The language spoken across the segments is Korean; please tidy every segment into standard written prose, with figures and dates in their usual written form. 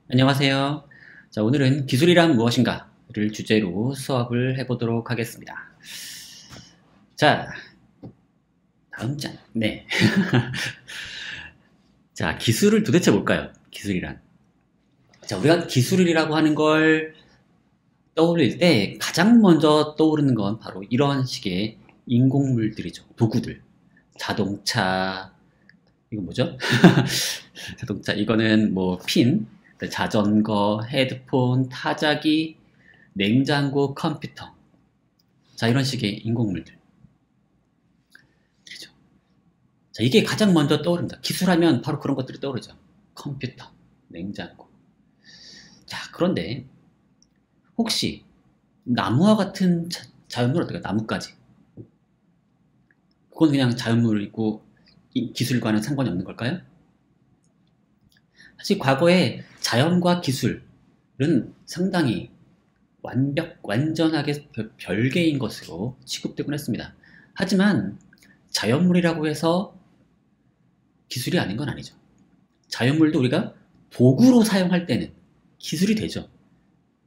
안녕하세요. 자, 오늘은 기술이란 무엇인가를 주제로 수업을 해보도록 하겠습니다. 자, 다음 장. 네. 자, 기술을 도대체 뭘까요? 기술이란. 자, 우리가 기술이라고 하는 걸 떠올릴 때 가장 먼저 떠오르는 건 바로 이런 식의 인공물들이죠. 도구들. 자동차, 이거 뭐죠? 자동차, 이거는 뭐 핀, 자전거, 헤드폰, 타자기, 냉장고, 컴퓨터. 자, 이런 식의 인공물들. 그죠? 자, 이게 가장 먼저 떠오릅니다. 기술하면 바로 그런 것들이 떠오르죠. 컴퓨터, 냉장고. 자, 그런데 혹시 나무와 같은 자연물 어떨까요? 나무까지. 그건 그냥 자연물이고 기술과는 상관이 없는 걸까요? 사실 과거에 자연과 기술은 상당히 완전하게 별개인 것으로 취급되곤 했습니다. 하지만 자연물이라고 해서 기술이 아닌 건 아니죠. 자연물도 우리가 도구로 사용할 때는 기술이 되죠.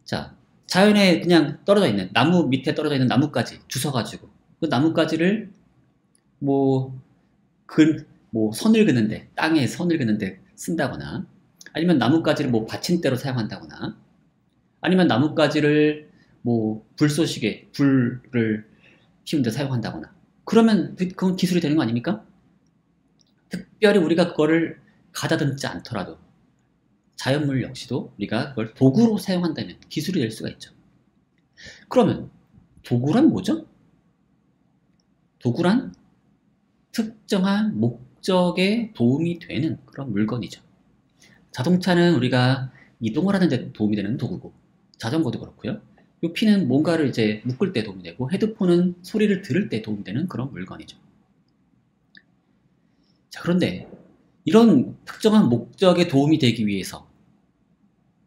자, 자연에 그냥 떨어져 있는, 나무 밑에 떨어져 있는 나뭇가지 주워가지고, 그 나뭇가지를 뭐, 선을 그는데, 땅에 선을 그는데 쓴다거나, 아니면 나뭇가지를 뭐 받침대로 사용한다거나, 아니면 나뭇가지를 뭐 불쏘시개, 불을 피우는데 사용한다거나, 그러면 그건 기술이 되는 거 아닙니까? 특별히 우리가 그거를 가다듬지 않더라도 자연물 역시도 우리가 그걸 도구로 사용한다면 기술이 될 수가 있죠. 그러면 도구란 뭐죠? 도구란 특정한 목적에 도움이 되는 그런 물건이죠. 자동차는 우리가 이동을 하는 데 도움이 되는 도구고, 자전거도 그렇고요. 요 피는 뭔가를 이제 묶을 때 도움이 되고, 헤드폰은 소리를 들을 때 도움이 되는 그런 물건이죠. 자, 그런데 이런 특정한 목적에 도움이 되기 위해서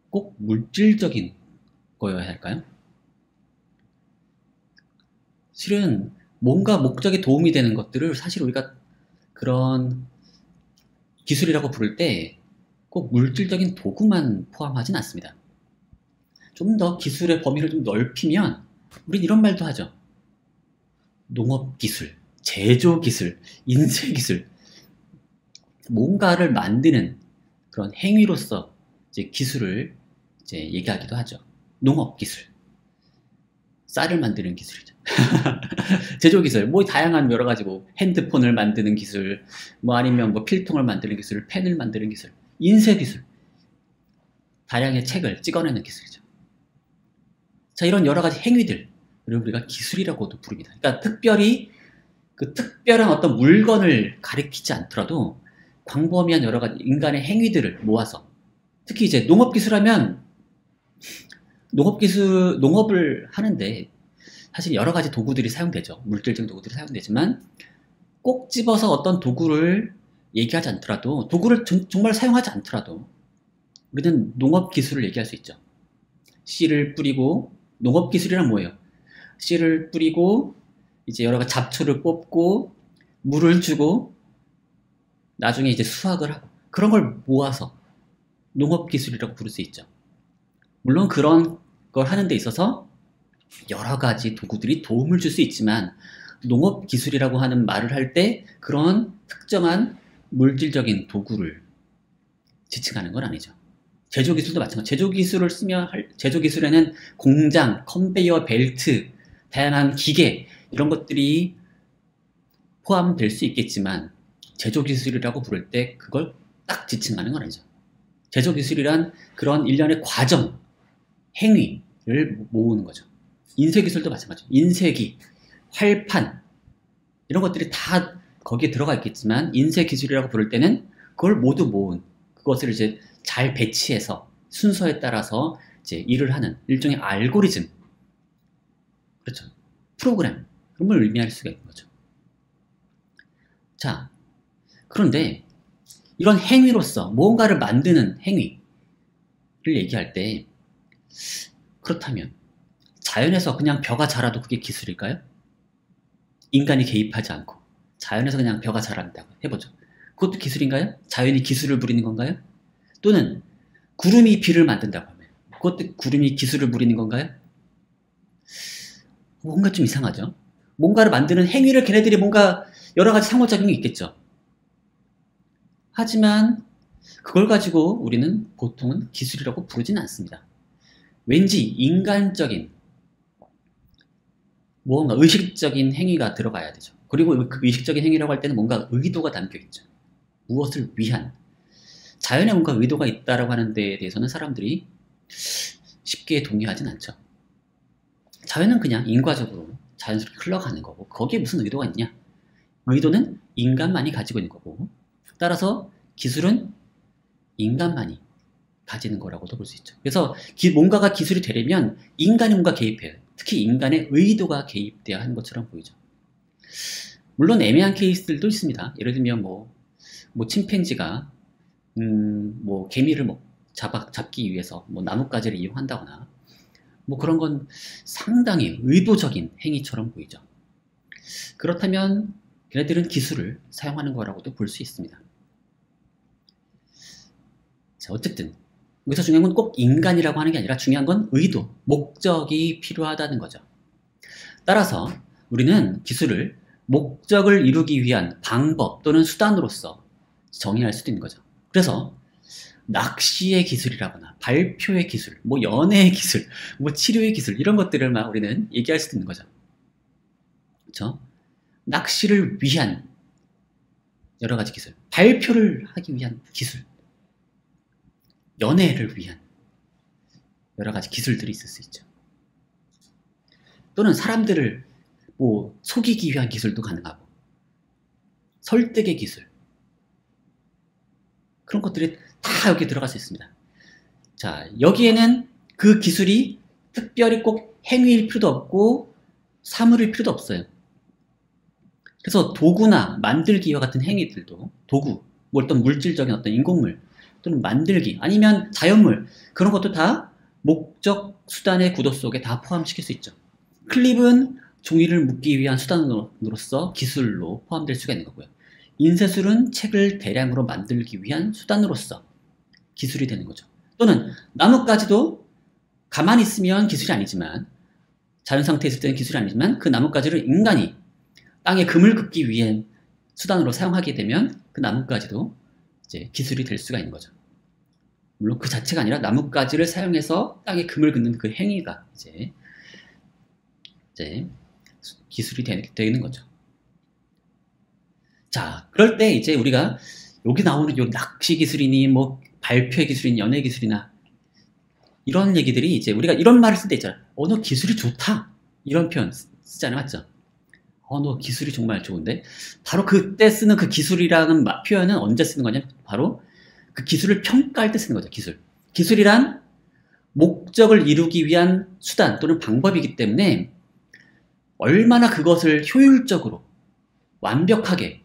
꼭 물질적인 거여야 할까요? 실은 뭔가 목적에 도움이 되는 것들을 사실 우리가 그런 기술이라고 부를 때 꼭 물질적인 도구만 포함하진 않습니다. 좀 더 기술의 범위를 좀 넓히면 우린 이런 말도 하죠. 농업기술, 제조기술, 인쇄기술, 뭔가를 만드는 그런 행위로서 이제 기술을 이제 얘기하기도 하죠. 농업기술, 쌀을 만드는 기술이죠. 제조기술, 뭐 다양한 여러 가지 뭐 핸드폰을 만드는 기술, 뭐 아니면 뭐 필통을 만드는 기술, 펜을 만드는 기술, 인쇄기술, 다량의 책을 찍어내는 기술이죠. 자, 이런 여러 가지 행위들, 을 우리가 기술이라고도 부릅니다. 그러니까 특별히 그 특별한 어떤 물건을 가리키지 않더라도 광범위한 여러 가지 인간의 행위들을 모아서, 특히 이제 농업기술하면 농업을 하는데 사실 여러 가지 도구들이 사용되죠. 물질적인 도구들이 사용되지만 꼭 집어서 어떤 도구를 얘기하지 않더라도, 도구를 정말 사용하지 않더라도 우리는 농업기술을 얘기할 수 있죠. 씨를 뿌리고, 농업기술이란 뭐예요? 씨를 뿌리고 이제 여러 가지 잡초를 뽑고 물을 주고 나중에 이제 수확을 하고, 그런 걸 모아서 농업기술이라고 부를 수 있죠. 물론 그런 걸 하는 데 있어서 여러 가지 도구들이 도움을 줄 수 있지만, 농업기술이라고 하는 말을 할 때 그런 특정한 물질적인 도구를 지칭하는 건 아니죠. 제조기술도 마찬가지. 제조기술에는 공장, 컨베이어 벨트, 다양한 기계, 이런 것들이 포함될 수 있겠지만, 제조기술이라고 부를 때 그걸 딱 지칭하는 건 아니죠. 제조기술이란 그런 일련의 과정, 행위를 모으는 거죠. 인쇄기술도 마찬가지죠. 인쇄기, 활판, 이런 것들이 다 거기에 들어가 있겠지만, 인쇄기술이라고 부를 때는 그걸 모두 모은, 그것을 이제 잘 배치해서 순서에 따라서 이제 일을 하는 일종의 알고리즘, 그렇죠. 프로그램, 그런 걸 의미할 수가 있는 거죠. 자, 그런데 이런 행위로서 뭔가를 만드는 행위를 얘기할 때, 그렇다면 자연에서 그냥 벼가 자라도 그게 기술일까요? 인간이 개입하지 않고 자연에서 그냥 벼가 자란다고 해보죠. 그것도 기술인가요? 자연이 기술을 부리는 건가요? 또는 구름이 비를 만든다고 하면 그것도 구름이 기술을 부리는 건가요? 뭔가 좀 이상하죠. 뭔가를 만드는 행위를 걔네들이 뭔가 여러 가지 상호작용이 있겠죠. 하지만 그걸 가지고 우리는 보통은 기술이라고 부르지는 않습니다. 왠지 인간적인 뭔가 의식적인 행위가 들어가야 되죠. 그리고 그 의식적인 행위라고 할 때는 뭔가 의도가 담겨 있죠. 무엇을 위한 자연에 뭔가 의도가 있다라고 하는 데에 대해서는 사람들이 쉽게 동의하진 않죠. 자연은 그냥 인과적으로 자연스럽게 흘러가는 거고 거기에 무슨 의도가 있냐? 의도는 인간만이 가지고 있는 거고 따라서 기술은 인간만이 가지는 거라고도 볼 수 있죠. 그래서 뭔가가 기술이 되려면 인간이 뭔가 개입해요. 특히 인간의 의도가 개입돼야 하는 것처럼 보이죠. 물론 애매한 케이스들도 있습니다. 예를 들면 뭐 침팬지가 뭐 개미를 잡기 위해서 뭐 나뭇가지를 이용한다거나 뭐 그런 건 상당히 의도적인 행위처럼 보이죠. 그렇다면 걔네들은 기술을 사용하는 거라고도 볼 수 있습니다. 자, 어쨌든 여기서 중요한 건 꼭 인간이라고 하는 게 아니라 중요한 건 의도, 목적이 필요하다는 거죠. 따라서 우리는 기술을 목적을 이루기 위한 방법 또는 수단으로서 정의할 수도 있는 거죠. 그래서 낚시의 기술이라거나 발표의 기술, 뭐 연애의 기술, 뭐 치료의 기술 이런 것들을 막 우리는 얘기할 수도 있는 거죠. 그렇죠? 낚시를 위한 여러 가지 기술, 발표를 하기 위한 기술, 연애를 위한 여러 가지 기술들이 있을 수 있죠. 또는 사람들을 뭐 속이기 위한 기술도 가능하고 설득의 기술 그런 것들이 다 여기 들어갈 수 있습니다. 자, 여기에는 그 기술이 특별히 꼭 행위일 필요도 없고 사물일 필요도 없어요. 그래서 도구나 만들기와 같은 행위들도 도구, 뭐 어떤 물질적인 어떤 인공물 또는 만들기 아니면 자연물 그런 것도 다 목적 수단의 구도 속에 다 포함시킬 수 있죠. 클립은 종이를 묶기 위한 수단으로서 기술로 포함될 수가 있는 거고요. 인쇄술은 책을 대량으로 만들기 위한 수단으로서 기술이 되는 거죠. 또는 나뭇가지도 가만히 있으면 기술이 아니지만 자연 상태에 있을 때는 기술이 아니지만 그 나뭇가지를 인간이 땅에 금을 긋기 위한 수단으로 사용하게 되면 그 나뭇가지도 이제 기술이 될 수가 있는 거죠. 물론 그 자체가 아니라 나뭇가지를 사용해서 땅에 금을 긋는 그 행위가 이제 기술이 되는 거죠. 자, 그럴 때 이제 우리가 여기 나오는 요 낚시 기술이니 뭐 발표의 기술이니 연애 기술이나 이런 얘기들이 이제 우리가 이런 말을 쓸 때 있잖아요. 너 기술이 좋다. 이런 표현 쓰잖아요. 맞죠? 너 기술이 정말 좋은데? 바로 그때 쓰는 그 기술이라는 표현은 언제 쓰는 거냐? 바로 그 기술을 평가할 때 쓰는 거죠. 기술이란 목적을 이루기 위한 수단 또는 방법이기 때문에 얼마나 그것을 효율적으로 완벽하게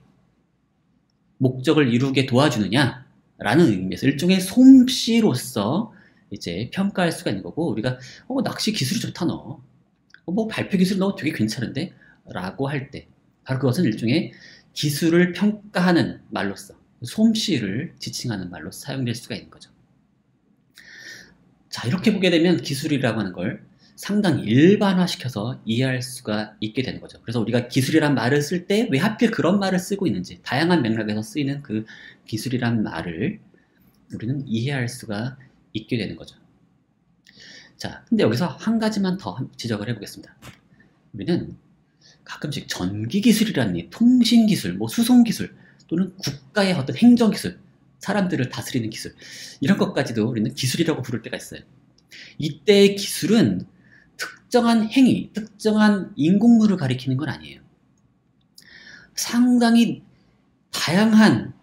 목적을 이루게 도와주느냐라는 의미에서 일종의 솜씨로서 이제 평가할 수가 있는 거고 우리가 낚시 기술이 좋다 너. 뭐 발표 기술 너 되게 괜찮은데? 라고 할 때 바로 그것은 일종의 기술을 평가하는 말로서 솜씨를 지칭하는 말로 사용될 수가 있는 거죠. 자, 이렇게 보게 되면 기술이라고 하는 걸 상당히 일반화시켜서 이해할 수가 있게 되는 거죠. 그래서 우리가 기술이란 말을 쓸 때 왜 하필 그런 말을 쓰고 있는지 다양한 맥락에서 쓰이는 그 기술이란 말을 우리는 이해할 수가 있게 되는 거죠. 자, 근데 여기서 한 가지만 더 지적을 해보겠습니다. 우리는 가끔씩 전기기술이라니 통신기술, 뭐 수송기술 또는 국가의 어떤 행정기술, 사람들을 다스리는 기술 이런 것까지도 우리는 기술이라고 부를 때가 있어요. 이때의 기술은 특정한 행위, 특정한 인공물을 가리키는 건 아니에요. 상당히 다양한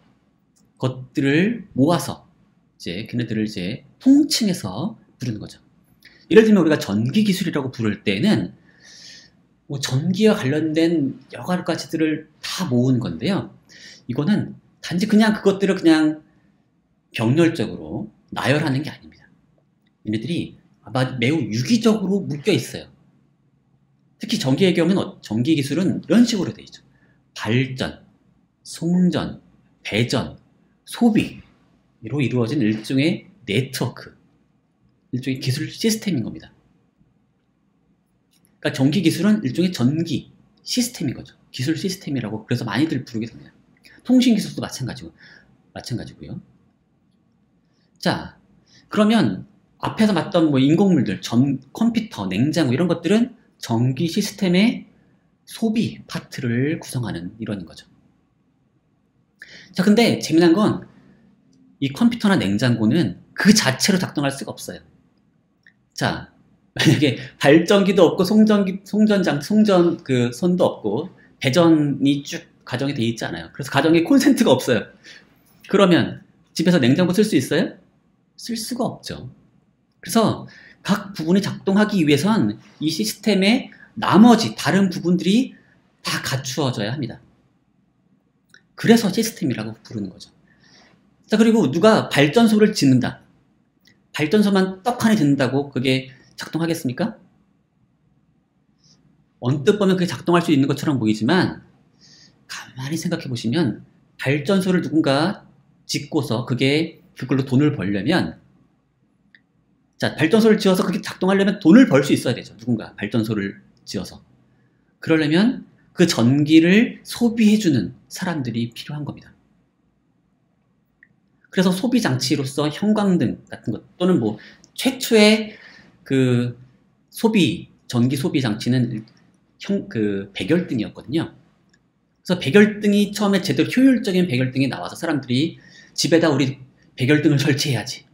것들을 모아서 걔네들을 통칭해서 부르는 거죠. 예를 들면 우리가 전기기술이라고 부를 때는 뭐 전기와 관련된 여러 가지들을 다 모은 건데요. 이거는 단지 그냥 그것들을 그냥 병렬적으로 나열하는 게 아닙니다. 얘네들이 아마 매우 유기적으로 묶여 있어요. 특히 전기의 경우는 전기 기술은 이런 식으로 되어 있죠. 발전, 송전, 배전, 소비로 이루어진 일종의 네트워크, 일종의 기술 시스템인 겁니다. 그러니까 전기 기술은 일종의 전기 시스템인 거죠. 기술 시스템이라고 그래서 많이들 부르게 됩니다. 통신 기술도 마찬가지고요. 자, 그러면 앞에서 봤던 뭐 인공물들, 컴퓨터, 냉장고 이런 것들은 전기 시스템의 소비 파트를 구성하는 일원인 거죠. 자, 근데 재미난 건 이 컴퓨터나 냉장고는 그 자체로 작동할 수가 없어요. 자, 만약에 발전기도 없고 송전 그 선도 없고 배전이 쭉 가정이 돼 있지 않아요. 그래서 가정에 콘센트가 없어요. 그러면 집에서 냉장고 쓸 수 있어요? 쓸 수가 없죠. 그래서 각 부분이 작동하기 위해선 이 시스템의 나머지 다른 부분들이 다 갖추어져야 합니다. 그래서 시스템이라고 부르는 거죠. 자, 그리고 누가 발전소를 짓는다. 발전소만 떡하니 짓는다고 그게 작동하겠습니까? 언뜻 보면 그게 작동할 수 있는 것처럼 보이지만 가만히 생각해 보시면 발전소를 누군가 짓고서 그걸로 돈을 벌려면, 자, 발전소를 지어서 그게 작동하려면 돈을 벌 수 있어야 되죠. 누군가 발전소를 지어서. 그러려면 그 전기를 소비해주는 사람들이 필요한 겁니다. 그래서 소비 장치로서 형광등 같은 것, 또는 뭐 최초의 그 전기 소비 장치는 백열등이었거든요. 그래서 백열등이 처음에 제대로 효율적인 백열등이 나와서 사람들이 집에다 우리 백열등을 설치해야지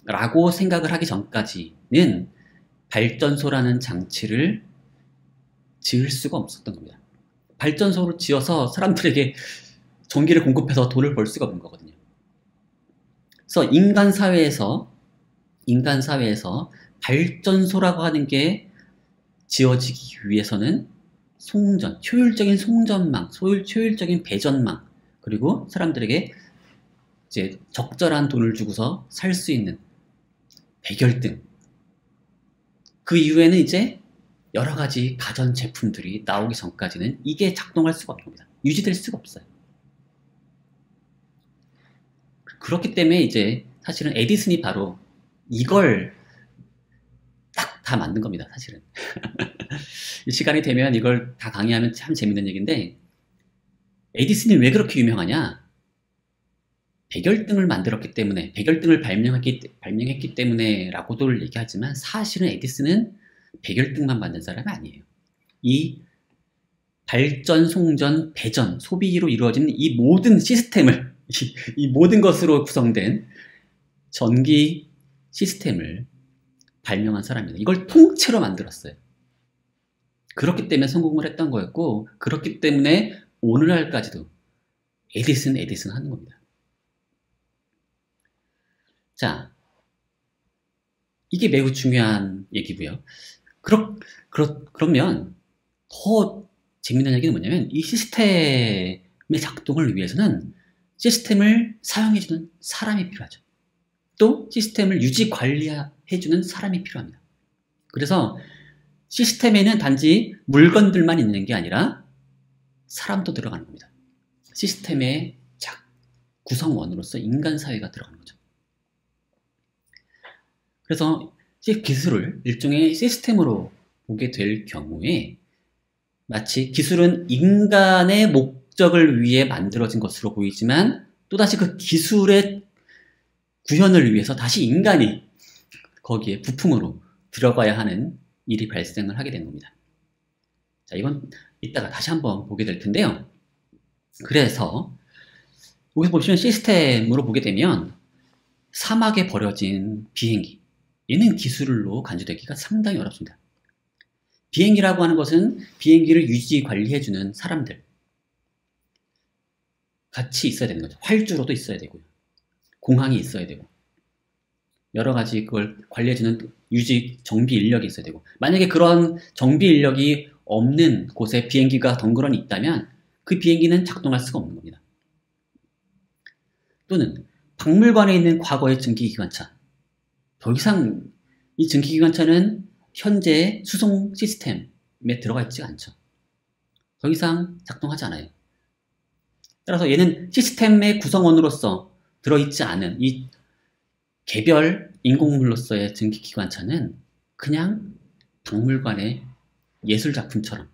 라고 생각을 하기 전까지는 발전소라는 장치를 지을 수가 없었던 겁니다. 발전소를 지어서 사람들에게 전기를 공급해서 돈을 벌 수가 없는 거거든요. 그래서 인간 사회에서 발전소라고 하는 게 지어지기 위해서는 효율적인 송전망, 효율적인 배전망, 그리고 사람들에게 이제 적절한 돈을 주고서 살 수 있는 백열등. 그 이후에는 이제 여러 가지 가전 제품들이 나오기 전까지는 이게 작동할 수가 없는 겁니다. 유지될 수가 없어요. 그렇기 때문에 이제 사실은 에디슨이 바로 이걸 딱 다 만든 겁니다, 사실은. 시간이 되면 이걸 다 강의하면 참 재밌는 얘기인데, 에디슨이 왜 그렇게 유명하냐? 백열등을 만들었기 때문에, 백열등을 발명했기 때문에 라고들 얘기하지만 사실은 에디슨은 백열등만 만든 사람이 아니에요. 이 발전, 송전, 배전, 소비로 이루어지는 이 모든 시스템을, 이 모든 것으로 구성된 전기 시스템을 발명한 사람입니다. 이걸 통째로 만들었어요. 그렇기 때문에 성공을 했던 거였고, 그렇기 때문에 오늘날까지도 에디슨 하는 겁니다. 자, 이게 매우 중요한 얘기고요. 그러면 더 재밌는 얘기는 뭐냐면, 이 시스템의 작동을 위해서는 시스템을 사용해주는 사람이 필요하죠. 또 시스템을 유지 관리해주는 사람이 필요합니다. 그래서 시스템에는 단지 물건들만 있는 게 아니라 사람도 들어가는 겁니다. 시스템의 구성원으로서 인간 사회가 들어가는 거죠. 그래서 기술을 일종의 시스템으로 보게 될 경우에 마치 기술은 인간의 목적을 위해 만들어진 것으로 보이지만 또다시 그 기술의 구현을 위해서 다시 인간이 거기에 부품으로 들어가야 하는 일이 발생을 하게 되는 겁니다. 자, 이건 이따가 다시 한번 보게 될 텐데요. 그래서 여기서 보시면 시스템으로 보게 되면 사막에 버려진 비행기, 얘는 기술로 간주되기가 상당히 어렵습니다. 비행기라고 하는 것은 비행기를 유지 관리해주는 사람들 같이 있어야 되는 거죠. 활주로도 있어야 되고요. 공항이 있어야 되고 여러 가지 그걸 관리해주는 정비 인력이 있어야 되고, 만약에 그런 정비 인력이 없는 곳에 비행기가 덩그러니 있다면 그 비행기는 작동할 수가 없는 겁니다. 또는 박물관에 있는 과거의 증기기관차, 더 이상 이 증기기관차는 현재 수송 시스템에 들어가 있지 않죠. 더 이상 작동하지 않아요. 따라서 얘는 시스템의 구성원으로서 들어있지 않은 이 개별 인공물로서의 증기기관차는 그냥 박물관의 예술작품처럼만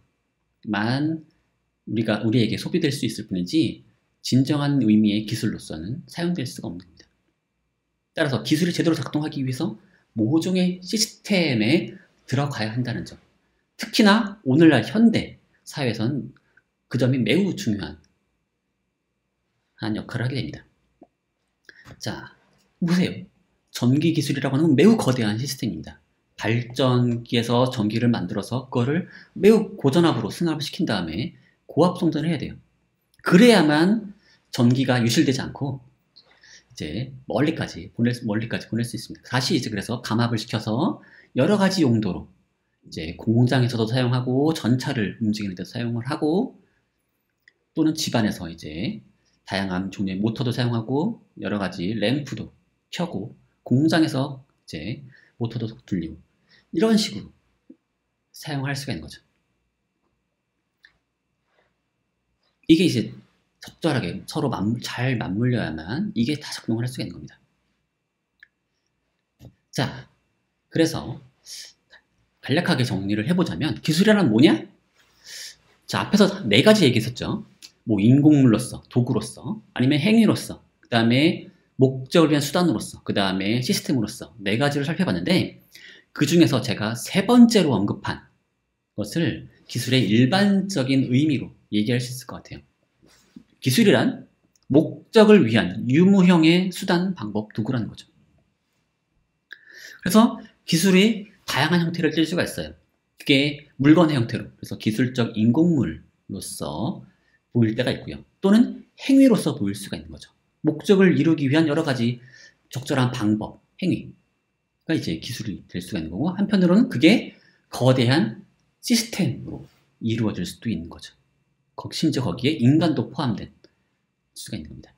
우리에게 소비될 수 있을 뿐이지 진정한 의미의 기술로서는 사용될 수가 없는 겁니다. 따라서 기술이 제대로 작동하기 위해서 모종의 시스템에 들어가야 한다는 점. 특히나 오늘날 현대 사회에서는 그 점이 매우 중요한 역할을 하게 됩니다. 자, 보세요. 전기 기술이라고 하는 건 매우 거대한 시스템입니다. 발전기에서 전기를 만들어서 그거를 매우 고전압으로 승합을 시킨 다음에 고압 송전을 해야 돼요. 그래야만 전기가 유실되지 않고 이제 멀리까지 보낼 수 있습니다. 다시 이제 그래서 감압을 시켜서 여러 가지 용도로 이제 공장에서도 사용하고 전차를 움직이는 데 사용을 하고 또는 집안에서 이제 다양한 종류의 모터도 사용하고 여러 가지 램프도 켜고 공장에서 이제 모터도 돌리고 이런 식으로 사용할 수가 있는 거죠. 이게 이제 적절하게 서로 잘 맞물려야만 이게 다 작동을 할 수가 있는 겁니다. 자, 그래서 간략하게 정리를 해보자면 기술이란 뭐냐? 자, 앞에서 4가지 얘기했었죠. 뭐 인공물로서, 도구로서, 아니면 행위로서, 그 다음에 목적을 위한 수단으로서, 그 다음에 시스템으로서 4가지를 살펴봤는데 그 중에서 제가 3번째로 언급한 것을 기술의 일반적인 의미로 얘기할 수 있을 것 같아요. 기술이란 목적을 위한 유무형의 수단, 방법, 도구라는 거죠. 그래서 기술이 다양한 형태를 띨 수가 있어요. 그게 물건의 형태로, 그래서 기술적 인공물로서 보일 때가 있고요. 또는 행위로서 보일 수가 있는 거죠. 목적을 이루기 위한 여러 가지 적절한 방법, 행위가 이제 기술이 될 수가 있는 거고, 한편으로는 그게 거대한 시스템으로 이루어질 수도 있는 거죠. 심지어 거기에 인간도 포함된 수가 있는 겁니다.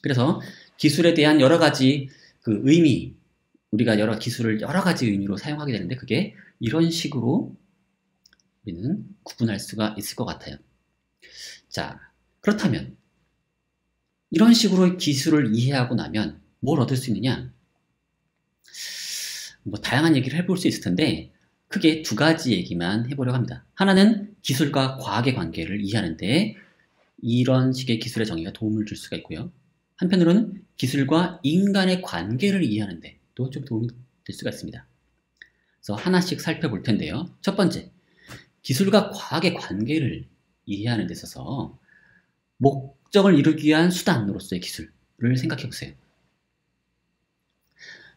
그래서 기술에 대한 여러 가지 그 의미, 우리가 기술을 여러 가지 의미로 사용하게 되는데 그게 이런 식으로 우리는 구분할 수가 있을 것 같아요. 자, 그렇다면 이런 식으로 기술을 이해하고 나면 뭘 얻을 수 있느냐? 뭐 다양한 얘기를 해볼 수 있을 텐데 크게 2가지 얘기만 해보려고 합니다. 하나는 기술과 과학의 관계를 이해하는데 이런 식의 기술의 정의가 도움을 줄 수가 있고요. 한편으로는 기술과 인간의 관계를 이해하는데 또 좀 도움이 될 수가 있습니다. 그래서 하나씩 살펴볼 텐데요. 첫 번째, 기술과 과학의 관계를 이해하는 데 있어서 목적을 이루기 위한 수단으로서의 기술을 생각해 보세요.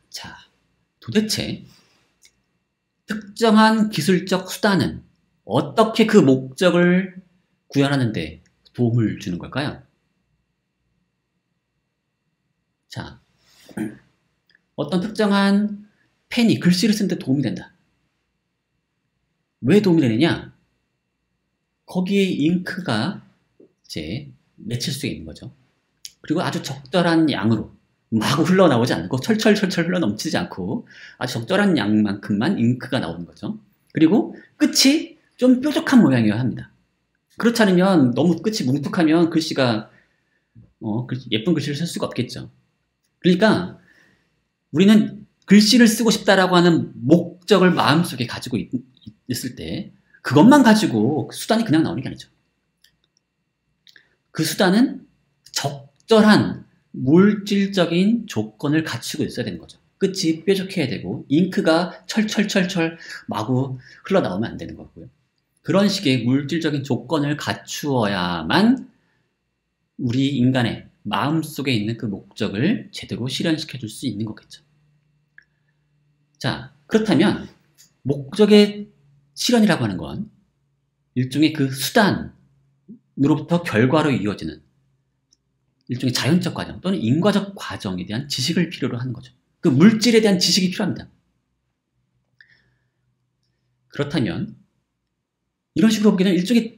자, 도대체 특정한 기술적 수단은 어떻게 그 목적을 구현하는 데 도움을 주는 걸까요? 자, 어떤 특정한 펜이 글씨를 쓰는 데 도움이 된다. 왜 도움이 되느냐? 거기에 잉크가 이제 맺힐 수 있는 거죠. 그리고 아주 적절한 양으로 마구 흘러나오지 않고 철철철철 흘러넘치지 않고 아주 적절한 양만큼만 잉크가 나오는 거죠. 그리고 끝이 좀 뾰족한 모양이어야 합니다. 그렇지 않으면 너무 끝이 뭉툭하면 글씨가 예쁜 글씨를 쓸 수가 없겠죠. 그러니까 우리는 글씨를 쓰고 싶다라고 하는 목적을 마음속에 가지고 있을 때 그것만 가지고 수단이 그냥 나오는 게 아니죠. 그 수단은 적절한 물질적인 조건을 갖추고 있어야 되는 거죠. 끝이 뾰족해야 되고 잉크가 철철철철 마구 흘러나오면 안 되는 거고요. 그런 식의 물질적인 조건을 갖추어야만 우리 인간의 마음속에 있는 그 목적을 제대로 실현시켜 줄 수 있는 거겠죠. 자, 그렇다면 목적의 실현이라고 하는 건 일종의 그 수단으로부터 결과로 이어지는 일종의 자연적 과정 또는 인과적 과정에 대한 지식을 필요로 하는 거죠. 그 물질에 대한 지식이 필요합니다. 그렇다면 이런 식으로 보게 되면 일종의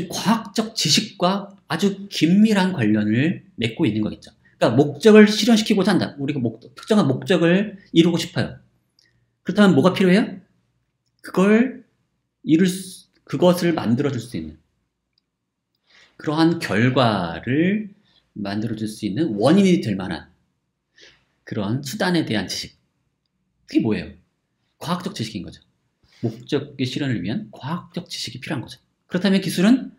과학적 지식과 아주 긴밀한 관련을 맺고 있는 거겠죠. 그러니까 목적을 실현시키고자 한다. 우리가 특정한 목적을 이루고 싶어요. 그렇다면 뭐가 필요해요? 그것을 만들어줄 수 있는 그러한 결과를 만들어줄 수 있는 원인이 될 만한 그런 수단에 대한 지식. 그게 뭐예요? 과학적 지식인 거죠. 목적의 실현을 위한 과학적 지식이 필요한 거죠. 그렇다면 기술은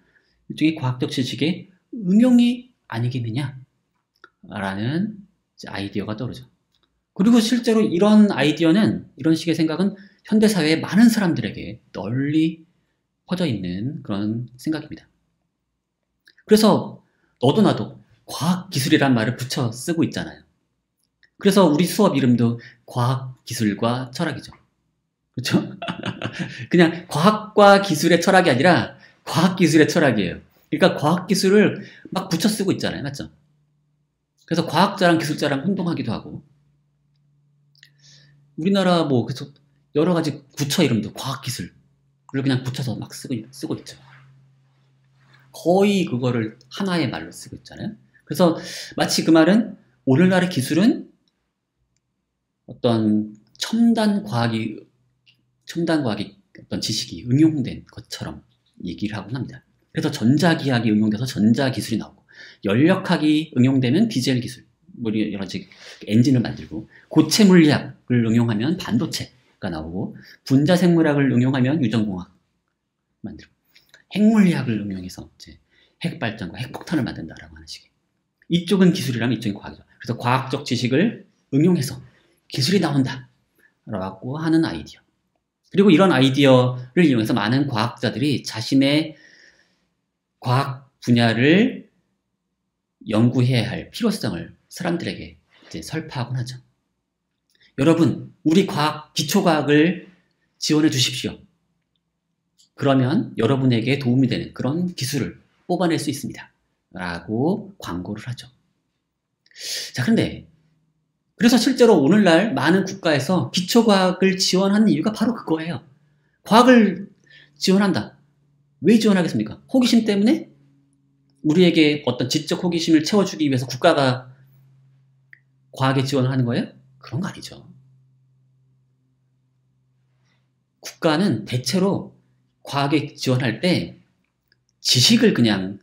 일종의 과학적 지식의 응용이 아니겠느냐? 라는 아이디어가 떠오르죠. 그리고 실제로 이런 아이디어는, 이런 식의 생각은 현대사회의 많은 사람들에게 널리 퍼져 있는 그런 생각입니다. 그래서 너도 나도 과학기술이란 말을 붙여 쓰고 있잖아요. 그래서 우리 수업 이름도 과학기술과 철학이죠. 그렇죠? 그냥 과학과 기술의 철학이 아니라 과학기술의 철학이에요. 그러니까 과학기술을 막 붙여 쓰고 있잖아요. 맞죠? 그래서 과학자랑 기술자랑 혼동하기도 하고, 우리나라 뭐 계속 여러 가지 부처 이름도 과학기술을 그냥 붙여서 막 쓰고 있죠. 거의 그거를 하나의 말로 쓰고 있잖아요. 그래서 마치 그 말은 오늘날의 기술은 어떤 첨단 과학이 어떤 지식이 응용된 것처럼 얘기를 하곤 합니다. 그래서 전자기학이 응용돼서 전자기술이 나오고, 연력학이 응용되면 디젤 기술, 뭐 여러 가지 엔진을 만들고, 고체 물리학을 응용하면 반도체가 나오고, 분자생물학을 응용하면 유전공학 만들고, 핵물리학을 응용해서 이제 핵발전과 핵폭탄을 만든다라고 하는 식의. 이쪽은 기술이라면 이쪽은 과학이죠. 그래서 과학적 지식을 응용해서 기술이 나온다라고 하는 아이디어. 그리고 이런 아이디어를 이용해서 많은 과학자들이 자신의 과학 분야를 연구해야 할 필요성을 사람들에게 이제 설파하곤 하죠. 여러분, 우리 기초과학을 지원해 주십시오. 그러면 여러분에게 도움이 되는 그런 기술을 뽑아낼 수 있습니다. 라고 광고를 하죠. 자, 그래서 실제로 오늘날 많은 국가에서 기초과학을 지원하는 이유가 바로 그거예요. 과학을 지원한다. 왜 지원하겠습니까? 호기심 때문에? 우리에게 어떤 지적 호기심을 채워주기 위해서 국가가 과학에 지원을 하는 거예요? 그런 거 아니죠. 국가는 대체로 과학에 지원할 때 지식을 그냥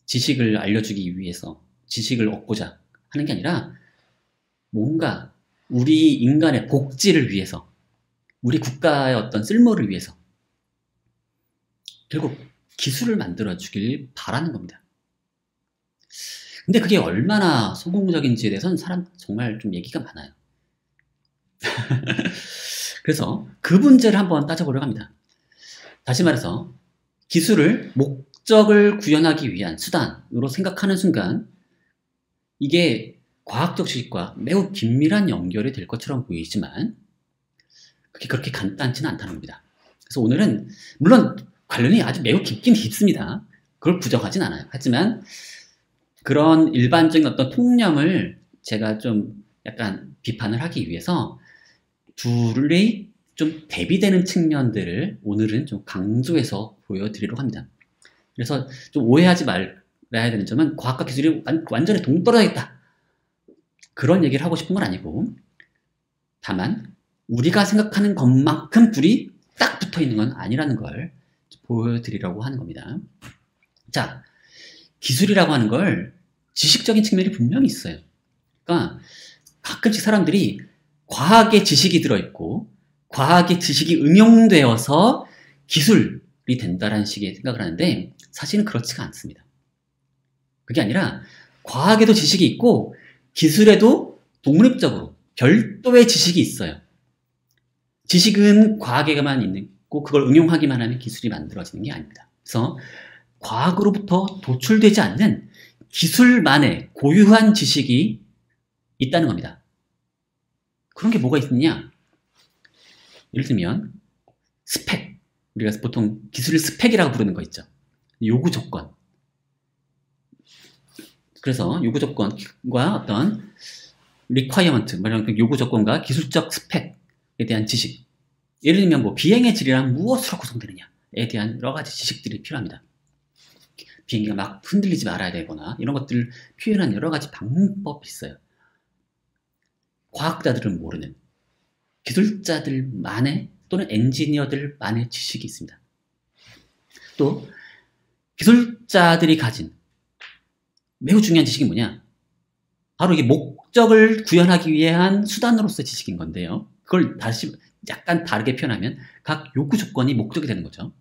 지식을 알려주기 위해서, 지식을 얻고자 하는 게 아니라 뭔가 우리 인간의 복지를 위해서, 우리 국가의 어떤 쓸모를 위해서 결국 기술을 만들어주길 바라는 겁니다. 근데 그게 얼마나 성공적인지에 대해서는 정말 좀 얘기가 많아요. 그래서 그 문제를 한번 따져보려고 합니다. 다시 말해서 기술을 목적을 구현하기 위한 수단으로 생각하는 순간 이게 과학적 지식과 매우 긴밀한 연결이 될 것처럼 보이지만 그게 그렇게 간단치는 않다는 겁니다. 그래서 오늘은 물론 관련이 아주 매우 깊긴 깊습니다. 그걸 부정하진 않아요. 하지만 그런 일반적인 어떤 통념을 제가 좀 약간 비판을 하기 위해서 둘이 좀 대비되는 측면들을 오늘은 좀 강조해서 보여드리려고 합니다. 그래서 좀 오해하지 말아야 되는 점은 과학과 기술이 완전히 동떨어져 있다. 그런 얘기를 하고 싶은 건 아니고, 다만 우리가 생각하는 것만큼 둘이 딱 붙어 있는 건 아니라는 걸 보여드리려고 하는 겁니다. 자, 기술이라고 하는 걸 지식적인 측면이 분명히 있어요. 그러니까 가끔씩 사람들이 과학의 지식이 들어있고 과학의 지식이 응용되어서 기술이 된다라는 식의 생각을 하는데 사실은 그렇지가 않습니다. 그게 아니라 과학에도 지식이 있고 기술에도 독립적으로 별도의 지식이 있어요. 지식은 과학에만 있고 그걸 응용하기만 하면 기술이 만들어지는 게 아닙니다. 그래서 과학으로부터 도출되지 않는 기술만의 고유한 지식이 있다는 겁니다. 그런 게 뭐가 있느냐? 예를 들면 스펙, 우리가 보통 기술을 스펙이라고 부르는 거 있죠. 요구 조건. 그래서 요구 조건과 어떤 requirement, 말하는 요구 조건과 기술적 스펙에 대한 지식. 예를 들면 뭐 비행의 질이란 무엇으로 구성되느냐에 대한 여러 가지 지식들이 필요합니다. 비행기가 막 흔들리지 말아야 되거나 이런 것들을 표현하는 여러 가지 방법이 있어요. 과학자들은 모르는 기술자들만의 또는 엔지니어들만의 지식이 있습니다. 또 기술자들이 가진 매우 중요한 지식이 뭐냐? 바로 이게 목적을 구현하기 위한 수단으로서의 지식인 건데요. 그걸 다시 약간 다르게 표현하면 각 요구 조건이 목적이 되는 거죠.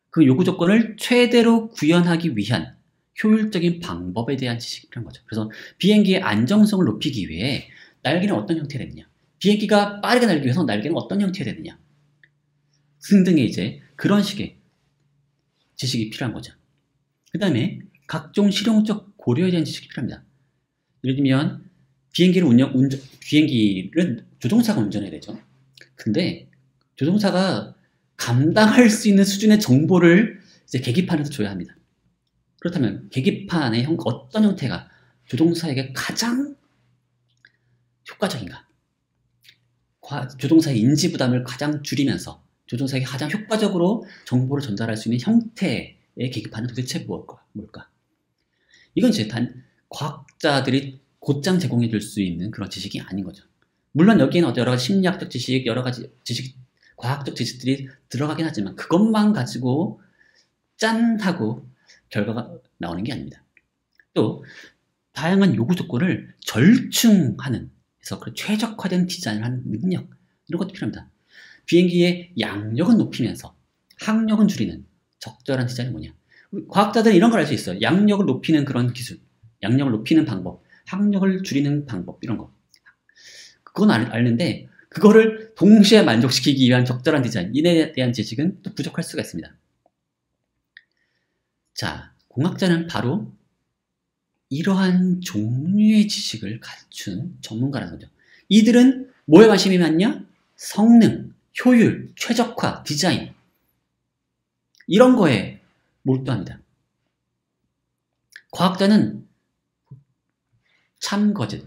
그 요구 조건을 최대로 구현하기 위한 효율적인 방법에 대한 지식이라는 거죠. 그래서 비행기의 안정성을 높이기 위해 날개는 어떤 형태가 되느냐, 비행기가 빠르게 날기 위해서 날개는 어떤 형태가 되느냐 등등의 이제 그런 식의 지식이 필요한 거죠. 그 다음에 각종 실용적 고려에 대한 지식이 필요합니다. 예를 들면 비행기를 조종사가 운전해야 되죠. 근데 조종사가 감당할 수 있는 수준의 정보를 이제 계기판에서 줘야 합니다. 그렇다면 계기판의 어떤 형태가 조종사에게 가장 효과적인가? 조종사의 인지 부담을 가장 줄이면서 조종사에게 가장 효과적으로 정보를 전달할 수 있는 형태의 계기판은 도대체 뭘까? 이건 이제 단 과학자들이 곧장 제공해 줄 수 있는 그런 지식이 아닌 거죠. 물론 여기에는 여러 가지 심리학적 지식, 여러 가지 지식, 과학적 지식들이 들어가긴 하지만 그것만 가지고 짠 하고 결과가 나오는 게 아닙니다. 또 다양한 요구 조건을 절충하는, 그래서 최적화된 디자인을 하는 능력, 이런 것도 필요합니다. 비행기의 양력은 높이면서 항력은 줄이는 적절한 디자인이 뭐냐? 과학자들은 이런 걸 알 수 있어요. 양력을 높이는 그런 기술, 양력을 높이는 방법, 항력을 줄이는 방법, 이런 거. 그건 아는데 그거를 동시에 만족시키기 위한 적절한 디자인, 이에 대한 지식은 또 부족할 수가 있습니다. 자, 공학자는 바로 이러한 종류의 지식을 갖춘 전문가라는 거죠. 이들은 뭐에 관심이 많냐? 성능, 효율, 최적화, 디자인, 이런 거에 몰두합니다. 과학자는 참 거짓.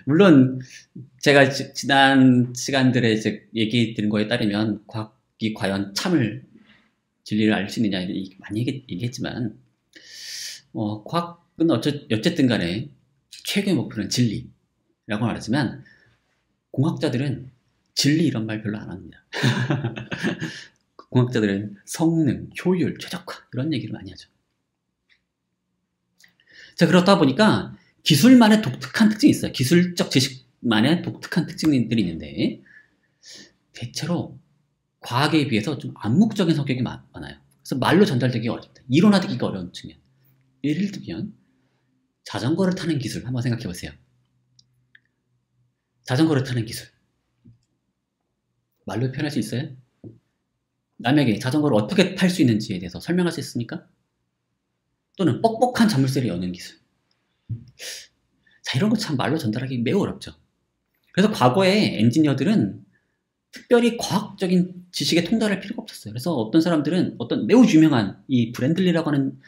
물론 제가 지난 시간들에 이제 얘기 드린 거에 따르면 과학이 과연 진리를 알 수 있느냐 많이 얘기했지만 과학은 어쨌든 간에 최고의 목표는 진리라고 말하지만 공학자들은 진리 이런 말 별로 안 합니다. 공학자들은 성능, 효율, 최적화 이런 얘기를 많이 하죠. 자, 그렇다 보니까 기술만의 독특한 특징이 있어요. 기술적 지식만의 독특한 특징들이 있는데 대체로 과학에 비해서 좀 암묵적인 성격이 많아요. 그래서 말로 전달되기 어렵다. 이론화되기가 어려운 측면. 예를 들면 자전거를 타는 기술 한번 생각해 보세요. 자전거를 타는 기술. 말로 표현할 수 있어요? 남에게 자전거를 어떻게 탈 수 있는지에 대해서 설명할 수 있습니까? 또는 뻑뻑한 자물쇠를 여는 기술. 자, 이런 거 참 말로 전달하기 매우 어렵죠. 그래서 과거에 엔지니어들은 특별히 과학적인 지식에 통달할 필요가 없었어요. 그래서 어떤 사람들은 어떤 매우 유명한 이 브랜들리라고 하는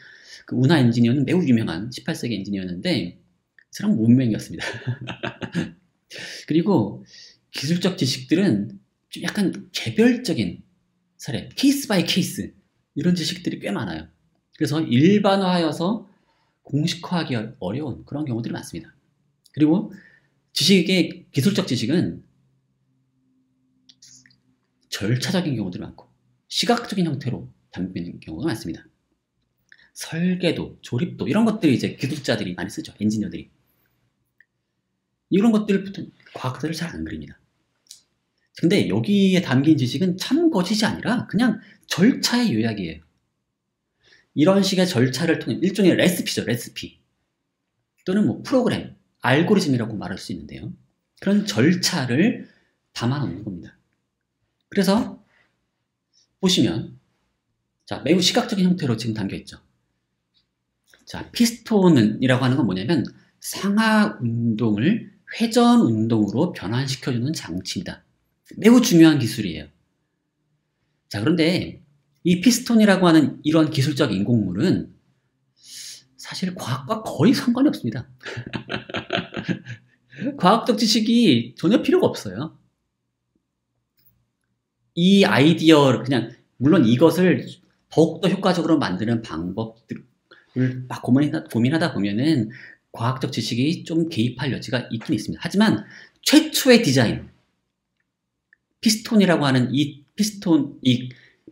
그 운하 엔지니어는 매우 유명한 18세기 엔지니어였는데 그 사람은 문맹이었습니다. 그리고 기술적 지식들은 좀 약간 개별적인 사례, 케이스 바이 케이스 이런 지식들이 꽤 많아요. 그래서 일반화하여서 공식화하기 어려운 그런 경우들이 많습니다. 그리고 기술적 지식은 절차적인 경우들이 많고 시각적인 형태로 담기는 경우가 많습니다. 설계도, 조립도 이런 것들이 이제 기술자들이 많이 쓰죠. 엔지니어들이. 이런 것들을 보통 과학자들 잘 안 그립니다. 근데 여기에 담긴 지식은 참 거짓이 아니라 그냥 절차의 요약이에요. 이런 식의 절차를 통해 일종의 레시피죠. 레시피. 또는 뭐 프로그램, 알고리즘이라고 말할 수 있는데요. 그런 절차를 담아놓는 겁니다. 그래서 보시면 자, 매우 시각적인 형태로 지금 담겨있죠. 자, 피스톤이라고 하는 건 뭐냐면 상하 운동을 회전 운동으로 변환시켜주는 장치입니다. 매우 중요한 기술이에요. 자, 그런데 이 피스톤이라고 하는 이런 기술적 인공물은 사실 과학과 거의 상관이 없습니다. 과학적 지식이 전혀 필요가 없어요. 이 아이디어를 그냥 물론 이것을 더욱더 효과적으로 만드는 방법들을 막 고민하다 보면은 과학적 지식이 좀 개입할 여지가 있긴 있습니다. 하지만 최초의 디자인, 피스톤이라고 하는 이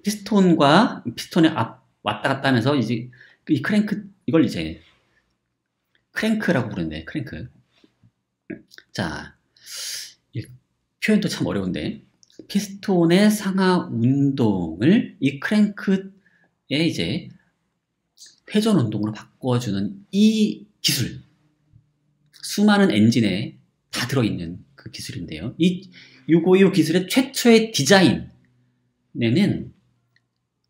피스톤과 피스톤의 앞 왔다 갔다 하면서 이제 이 크랭크 이걸 이제 크랭크라고 부르는데, 크랭크. 자, 이 표현도 참 어려운데, 피스톤의 상하 운동을 이 크랭크에 이제 회전 운동으로 바꿔주는 이 기술, 수많은 엔진에 다 들어있는 그 기술인데요. 이 기술의 최초의 디자인에는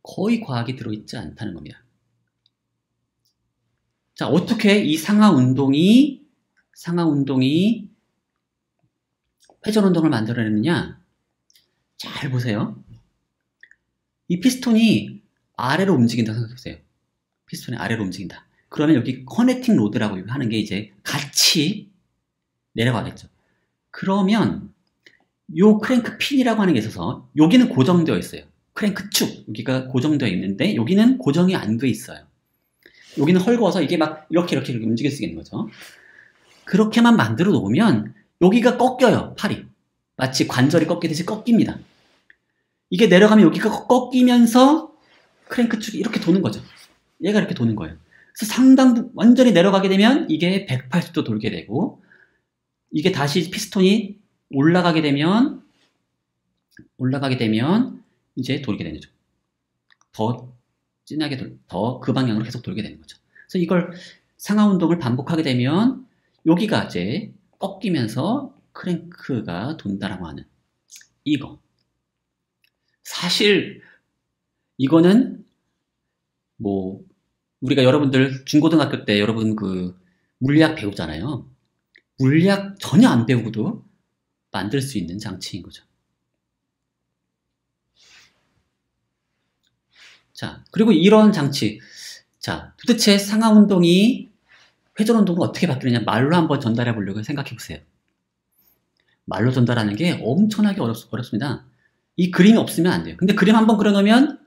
거의 과학이 들어있지 않다는 겁니다. 자, 어떻게 이 상하 운동이 회전 운동을 만들어내느냐? 잘 보세요. 이 피스톤이 아래로 움직인다고 생각해보세요. 피스톤이 아래로 움직인다. 그러면 여기 커넥팅 로드라고 하는 게 이제 같이 내려가겠죠. 그러면 요 크랭크 핀이라고 하는 게 있어서 여기는 고정되어 있어요. 크랭크 축 여기가 고정되어 있는데 여기는 고정이 안 돼 있어요. 여기는 헐거워서 이게 막 이렇게 움직일 수 있는 거죠. 그렇게만 만들어 놓으면 여기가 꺾여요. 팔이 마치 관절이 꺾이듯이 꺾입니다. 이게 내려가면 여기가 꺾이면서 크랭크 축이 이렇게 도는 거죠. 얘가 이렇게 도는 거예요. 그래서 상당 완전히 내려가게 되면 이게 180도 돌게 되고, 이게 다시 피스톤이 올라가게 되면 이제 돌게 되는 거죠. 더 진하게 더 그 방향으로 계속 돌게 되는 거죠. 그래서 이걸 상하 운동을 반복하게 되면 여기가 이제 꺾이면서 크랭크가 돈다라고 하는 이거. 사실 이거는 뭐 우리가 여러분들 중고등학교 때 여러분 그 물리학 배우잖아요. 물리학 전혀 안 배우고도 만들 수 있는 장치인 거죠. 자, 그리고 이런 장치. 자, 도대체 상하 운동이 회전 운동을 어떻게 바뀌느냐 말로 한번 전달해 보려고 생각해 보세요. 말로 전달하는 게 엄청나게 어렵습니다. 이 그림이 없으면 안 돼요. 근데 그림 한번 그려놓으면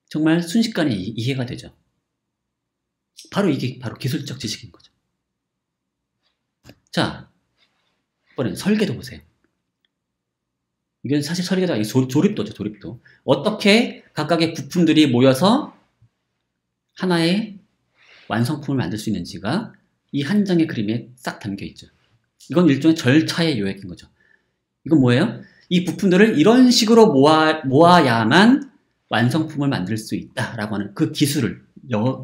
정말 순식간에 이해가 되죠. 바로 이게 바로 기술적 지식인 거죠. 자, 이번엔 설계도 보세요. 이건 사실 설계도 아니고 조립도죠, 조립도. 어떻게 각각의 부품들이 모여서 하나의 완성품을 만들 수 있는지가 이 한 장의 그림에 싹 담겨 있죠. 이건 일종의 절차의 요약인 거죠. 이건 뭐예요? 이 부품들을 이런 식으로 모아야만 완성품을 만들 수 있다라고 하는 그 기술을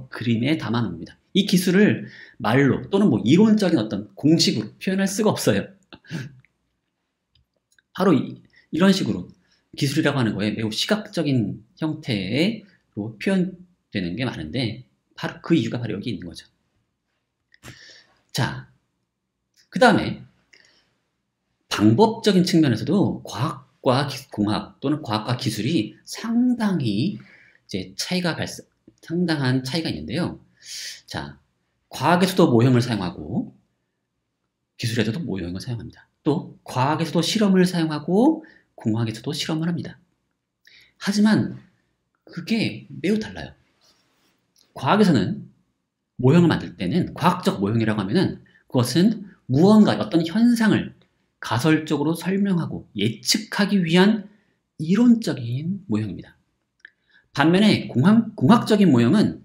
그림에 담아 놓습니다. 이 기술을 말로 또는 뭐 이론적인 어떤 공식으로 표현할 수가 없어요. 바로 이런 식으로 기술이라고 하는 거에 매우 시각적인 형태로 표현되는 게 많은데 바로 그 이유가 바로 여기 있는 거죠. 자, 그 다음에 방법적인 측면에서도 과학과 공학 또는 과학과 기술이 상당히 이제 상당한 차이가 있는데요. 자, 과학에서도 모형을 사용하고 기술에서도 모형을 사용합니다. 또 과학에서도 실험을 사용하고 공학에서도 실험을 합니다. 하지만 그게 매우 달라요. 과학에서는 모형을 만들 때는 과학적 모형이라고 하면은 그것은 무언가 어떤 현상을 가설적으로 설명하고 예측하기 위한 이론적인 모형입니다. 반면에 공학적인 모형은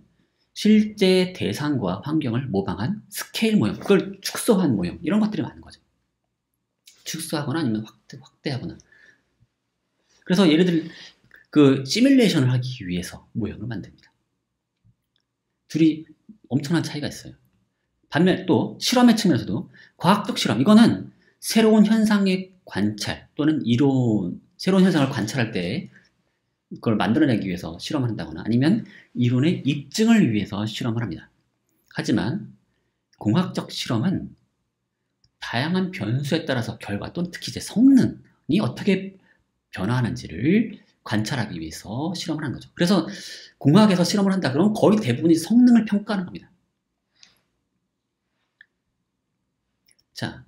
실제 대상과 환경을 모방한 스케일 모형, 그걸 축소한 모형, 이런 것들이 많은 거죠. 축소하거나 아니면 확대하거나. 그래서 예를 들어 그 시뮬레이션을 하기 위해서 모형을 만듭니다. 둘이 엄청난 차이가 있어요. 반면 또 실험의 측면에서도 과학적 실험, 이거는 새로운 현상의 관찰 또는 새로운 현상을 관찰할 때 그걸 만들어내기 위해서 실험을 한다거나 아니면 이론의 입증을 위해서 실험을 합니다. 하지만 공학적 실험은 다양한 변수에 따라서 결과 또는 특히 이제 성능이 어떻게 변화하는지를 관찰하기 위해서 실험을 하는 거죠. 그래서 공학에서 실험을 한다 그러면 거의 대부분이 성능을 평가하는 겁니다. 자,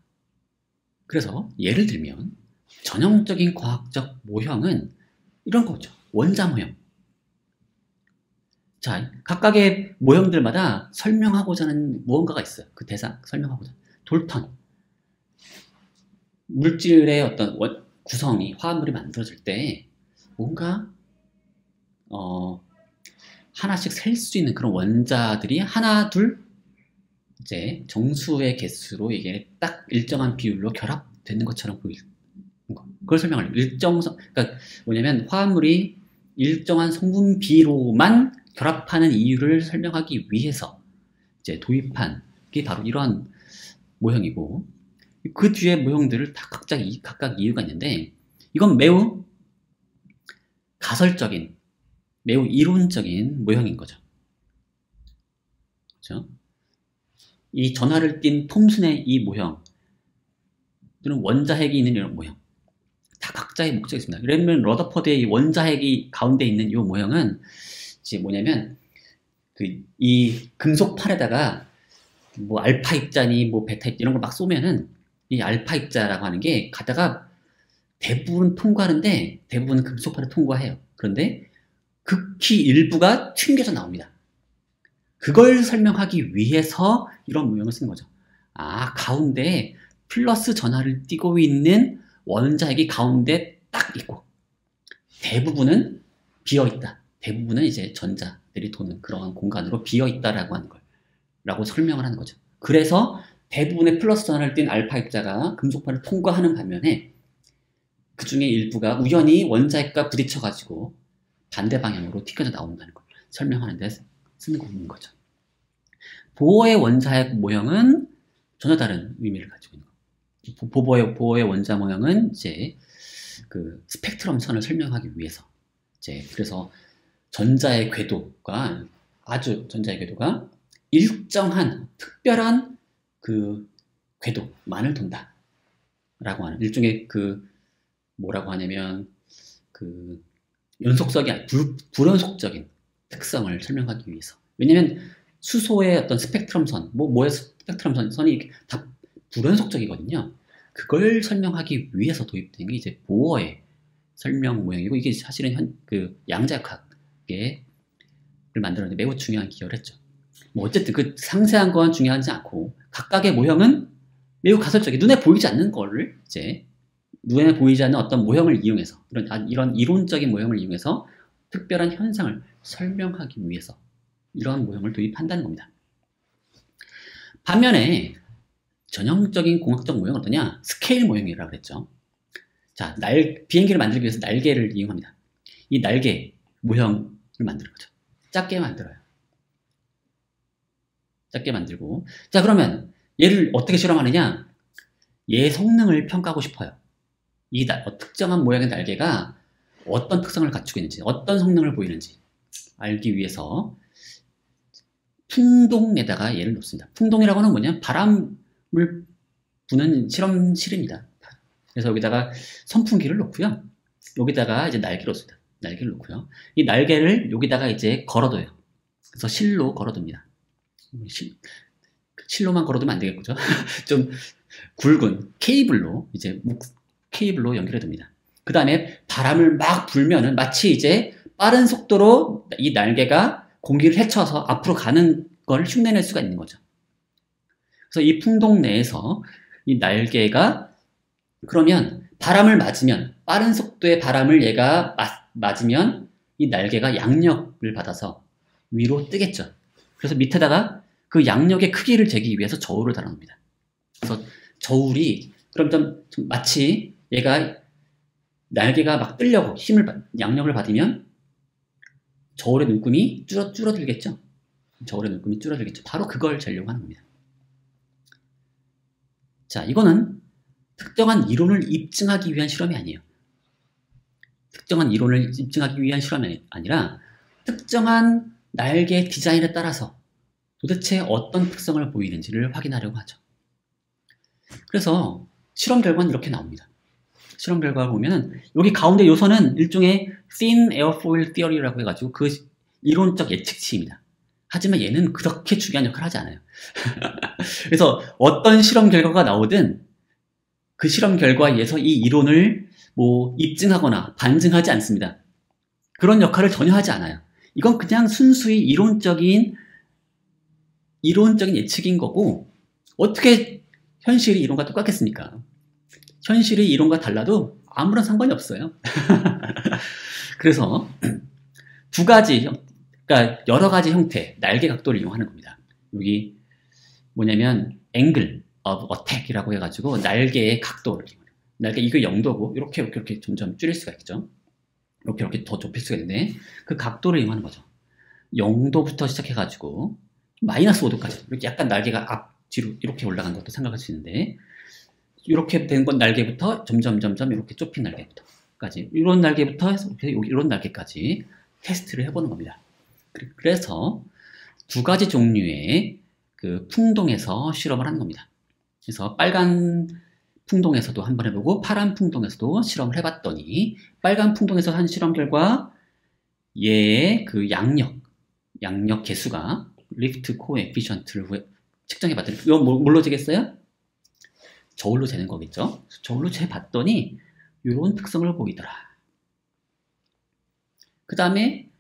그래서 예를 들면 전형적인 과학적 모형은 이런 거죠. 원자 모형. 자, 각각의 모형들마다 설명하고자 하는 무언가가 있어요. 그 대상 설명하고자. 돌턴. 물질의 어떤 구성이 화합물이 만들어질 때 뭔가 하나씩 셀 수 있는 그런 원자들이 하나 둘 이제 정수의 개수로 이게 딱 일정한 비율로 결합되는 것처럼 보이는 거. 그걸 설명하려고. 그러니까 뭐냐면 화합물이 일정한 성분 비로만 결합하는 이유를 설명하기 위해서 이제 도입한 게 바로 이러한 모형이고, 그 뒤에 모형들을 다 각각 이유가 있는데, 이건 매우 가설적인, 매우 이론적인 모형인 거죠. 그렇죠? 이 전하를 띤 톰슨의 이 모형, 또는 원자핵이 있는 이런 모형, 다 각자의 목적이 있습니다. 그러면 러더퍼드의 이 원자핵이 가운데 있는 이 모형은 이제 뭐냐면, 이 금속판에다가 뭐 알파 입자니 뭐 베타 입자 이런 걸 막 쏘면은 이 알파 입자라고 하는 게 가다가 대부분 통과하는데 대부분 금속판을 통과해요. 그런데 극히 일부가 튕겨져 나옵니다. 그걸 설명하기 위해서 이런 모형을 쓰는 거죠. 아, 가운데 플러스 전하를 띠고 있는 원자핵이 가운데 딱 있고 대부분은 비어있다. 대부분은 이제 전자들이 도는 그러한 공간으로 비어있다라고 하는 걸 라고 설명을 하는 거죠. 그래서 대부분의 플러스 전하를 띤 알파 입자가 금속판을 통과하는 반면에 그 중에 일부가 우연히 원자핵과 부딪혀가지고 반대 방향으로 튀겨져 나온다는 걸 설명하는 데 쓰는 거죠. 보어의 원자핵 모형은 전혀 다른 의미를 가지고 있는 거. 보어의 원자 모형은 이제 그 스펙트럼 선을 설명하기 위해서 이제 그래서 전자의 궤도가 일정한 특별한 그 궤도만을 돈다 라고 하는 일종의 그 뭐라고 하냐면 그 연속성이 아니 불연속적인 특성을 설명하기 위해서. 왜냐면 수소의 어떤 스펙트럼 선, 뭐의 스펙트럼 선이 다 불연속적이거든요. 그걸 설명하기 위해서 도입된 게 이제 보어의 설명 모형이고, 이게 사실은 그 양자역학을 만들었는데 매우 중요한 기여를 했죠. 뭐 어쨌든 그 상세한 건 중요하지 않고 각각의 모형은 매우 가설적인 눈에 보이지 않는 거를 이제 눈에 보이지 않는 어떤 모형을 이용해서 이런 이론적인 모형을 이용해서 특별한 현상을 설명하기 위해서 이러한 모형을 도입한다는 겁니다. 반면에 전형적인 공학적 모형은 어떠냐? 스케일 모형이라고 그랬죠. 자, 비행기를 만들기 위해서 날개를 이용합니다. 이 날개 모형을 만드는 거죠. 작게 만들어요. 작게 만들고. 자, 그러면 얘를 어떻게 실험하느냐? 얘의 성능을 평가하고 싶어요. 이 특정한 모양의 날개가 어떤 특성을 갖추고 있는지, 어떤 성능을 보이는지 알기 위해서 풍동에다가 얘를 놓습니다. 풍동이라고 하는 뭐냐? 바람을 부는 실험실입니다. 그래서 여기다가 선풍기를 놓고요. 여기다가 이제 날개를 놓습니다. 날개를 놓고요. 이 날개를 여기다가 이제 걸어둬요. 그래서 실로 걸어둡니다. 실로만 걸어두면 안 되겠죠? 좀 굵은 케이블로 케이블로 연결해 둡니다. 그 다음에 바람을 막 불면은 마치 이제 빠른 속도로 이 날개가 공기를 헤쳐서 앞으로 가는 걸 흉내낼 수가 있는 거죠. 그래서 이 풍동 내에서 이 날개가 그러면 바람을 맞으면 빠른 속도의 바람을 얘가 맞으면 이 날개가 양력을 받아서 위로 뜨겠죠. 그래서 밑에다가 그 양력의 크기를 재기 위해서 저울을 달아놓습니다. 그래서 저울이 그럼 좀 마치 얘가 날개가 막 뜨려고 양력을 받으면 저울의 눈금이 줄어들겠죠. 저울의 눈금이 줄어들겠죠. 바로 그걸 재려고 하는 겁니다. 자, 이거는 특정한 이론을 입증하기 위한 실험이 아니에요. 특정한 이론을 입증하기 위한 실험이 아니라 특정한 날개 디자인에 따라서 도대체 어떤 특성을 보이는지를 확인하려고 하죠. 그래서 실험 결과는 이렇게 나옵니다. 실험 결과를 보면은 여기 가운데 요소는 일종의 thin airfoil theory라고 해가지고 그 이론적 예측치입니다. 하지만 얘는 그렇게 중요한 역할을 하지 않아요. 그래서 어떤 실험 결과가 나오든 그 실험 결과에 의해서 이 이론을 뭐 입증하거나 반증하지 않습니다. 그런 역할을 전혀 하지 않아요. 이건 그냥 순수히 이론적인 예측인 거고, 어떻게 현실이 이론과 똑같겠습니까? 현실이 이론과 달라도 아무런 상관이 없어요. 그래서 그러니까 여러 가지 형태, 날개 각도를 이용하는 겁니다. 여기 뭐냐면 angle of attack이라고 해가지고 날개의 각도를, 날개 이거 0도고 이렇게 점점 줄일 수가 있죠. 이렇게 더 좁힐 수가 있는데 그 각도를 이용하는 거죠. 0도부터 시작해가지고 마이너스 5도까지 이렇게 약간 날개가 앞 뒤로 이렇게 올라간 것도 생각할 수 있는데, 이렇게 된 건 날개부터 점점 이렇게 좁힌 날개부터까지, 이런 날개부터 해서 이런 날개까지 테스트를 해보는 겁니다. 그래서 두 가지 종류의 그 풍동에서 실험을 하는 겁니다. 그래서 빨간 풍동에서도 한번 해보고 파란 풍동에서도 실험을 해봤더니, 빨간 풍동에서 한 실험 결과 얘의 그 양력 개수가 리프트 코에피션트를 측정해봤더니, 이거 뭘로 재겠어요? 저울로 재는 거겠죠? 저울로 재봤더니 이런 특성을 보이더라. 그 다음에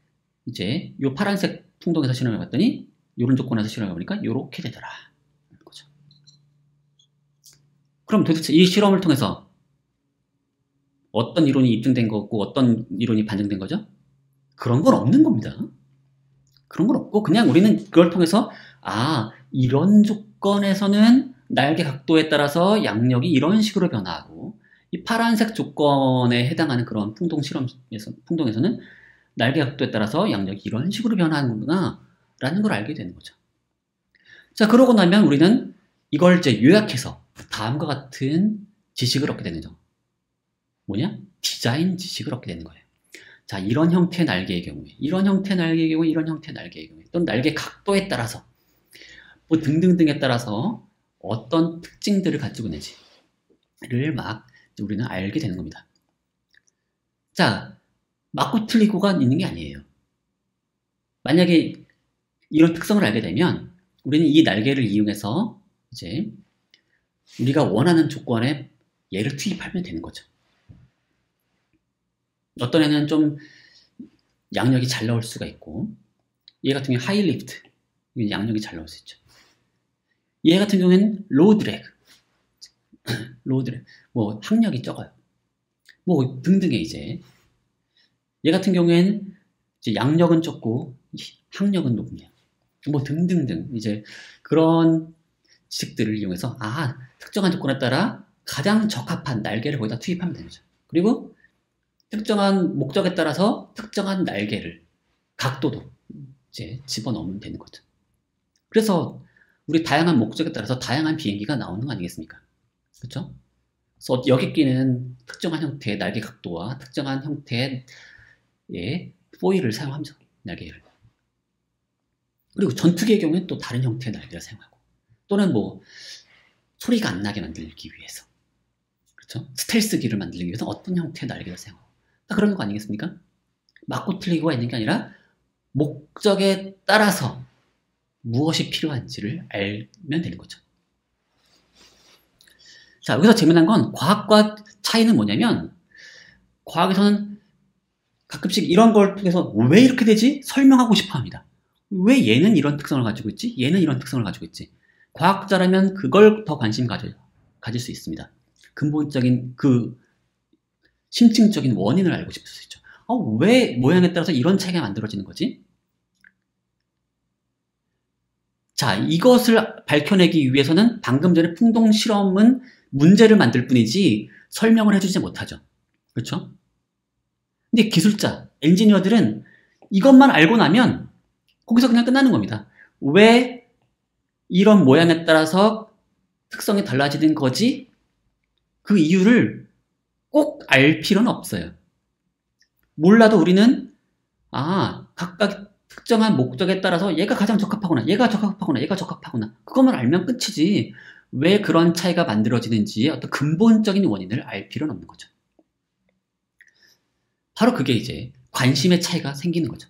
이제 이 파란색 풍동에서 실험해봤더니 이런 조건에서 실험해보니까 이렇게 되더라. 거죠. 그럼 도대체 이 실험을 통해서 어떤 이론이 입증된 거고 어떤 이론이 반증된 거죠? 그런 건 없는 겁니다. 그런 건 없고, 그냥 우리는 그걸 통해서 이런 조건에서는 날개 각도에 따라서 양력이 이런 식으로 변화하고, 이 파란색 조건에 해당하는 그런 풍동에서는 날개 각도에 따라서 양력이 이런 식으로 변화하는구나 라는 걸 알게 되는 거죠. 자, 그러고 나면 우리는 이걸 이제 요약해서 다음과 같은 지식을 얻게 되는 거죠. 뭐냐? 디자인 지식을 얻게 되는 거예요. 자, 이런 형태의 날개의 경우에, 이런 형태의 날개의 경우에, 이런 형태의 날개의 경우에, 또는 날개 각도에 따라서, 뭐 등등등에 따라서 어떤 특징들을 가지고 있는지를 막 우리는 알게 되는 겁니다. 자, 맞고 틀리고가 있는 게 아니에요. 만약에 이런 특성을 알게 되면 우리는 이 날개를 이용해서 이제 우리가 원하는 조건에 얘를 투입하면 되는 거죠. 어떤 애는 좀 양력이 잘 나올 수가 있고, 얘 같은 경우는 하이 리프트, 양력이 잘 나올 수 있죠. 얘 같은 경우에는 로우 드래그, 뭐 항력이 적어요. 뭐 등등의 이제 얘 같은 경우에는 이제 양력은 적고 항력은 높냐, 뭐 등등등 이제 그런 지식들을 이용해서 특정한 조건에 따라 가장 적합한 날개를 거기다 투입하면 되는 거죠. 그리고 특정한 목적에 따라서 특정한 날개를, 각도도 이제 집어넣으면 되는 거죠. 그래서 우리 다양한 목적에 따라서 다양한 비행기가 나오는 거 아니겠습니까? 그렇죠? 그래서 여기 끼는 특정한 형태의 날개 각도와 특정한 형태의 포일을 사용하면서 날개를, 그리고 전투기의 경우에는 또 다른 형태의 날개를 사용하고, 또는 뭐 소리가 안 나게 만들기 위해서, 그렇죠? 스텔스기를 만들기 위해서 어떤 형태의 날개를 사용하고, 다 그런 거 아니겠습니까? 맞고 틀리고가 있는 게 아니라 목적에 따라서 무엇이 필요한지를 알면 되는 거죠. 자, 여기서 재미난 건 과학과 차이는 뭐냐면, 과학에서는 가끔씩 이런 걸 통해서 왜 이렇게 되지? 설명하고 싶어 합니다. 왜 얘는 이런 특성을 가지고 있지? 얘는 이런 특성을 가지고 있지? 과학자라면 그걸 더 관심 가질 수 있습니다. 근본적인 심층적인 원인을 알고 싶을 수 있죠. 왜 모양에 따라서 이런 차이가 만들어지는 거지? 자, 이것을 밝혀내기 위해서는 방금 전에 풍동 실험은 문제를 만들 뿐이지 설명을 해주지 못하죠. 그렇죠? 근데 기술자, 엔지니어들은 이것만 알고 나면 거기서 그냥 끝나는 겁니다. 왜 이런 모양에 따라서 특성이 달라지는 거지? 그 이유를 꼭 알 필요는 없어요. 몰라도 우리는 각각 특정한 목적에 따라서 얘가 가장 적합하구나, 얘가 적합하구나, 얘가 적합하구나, 그것만 알면 끝이지 왜 그런 차이가 만들어지는지의 어떤 근본적인 원인을 알 필요는 없는 거죠. 바로 그게 이제 관심의 차이가 생기는 거죠.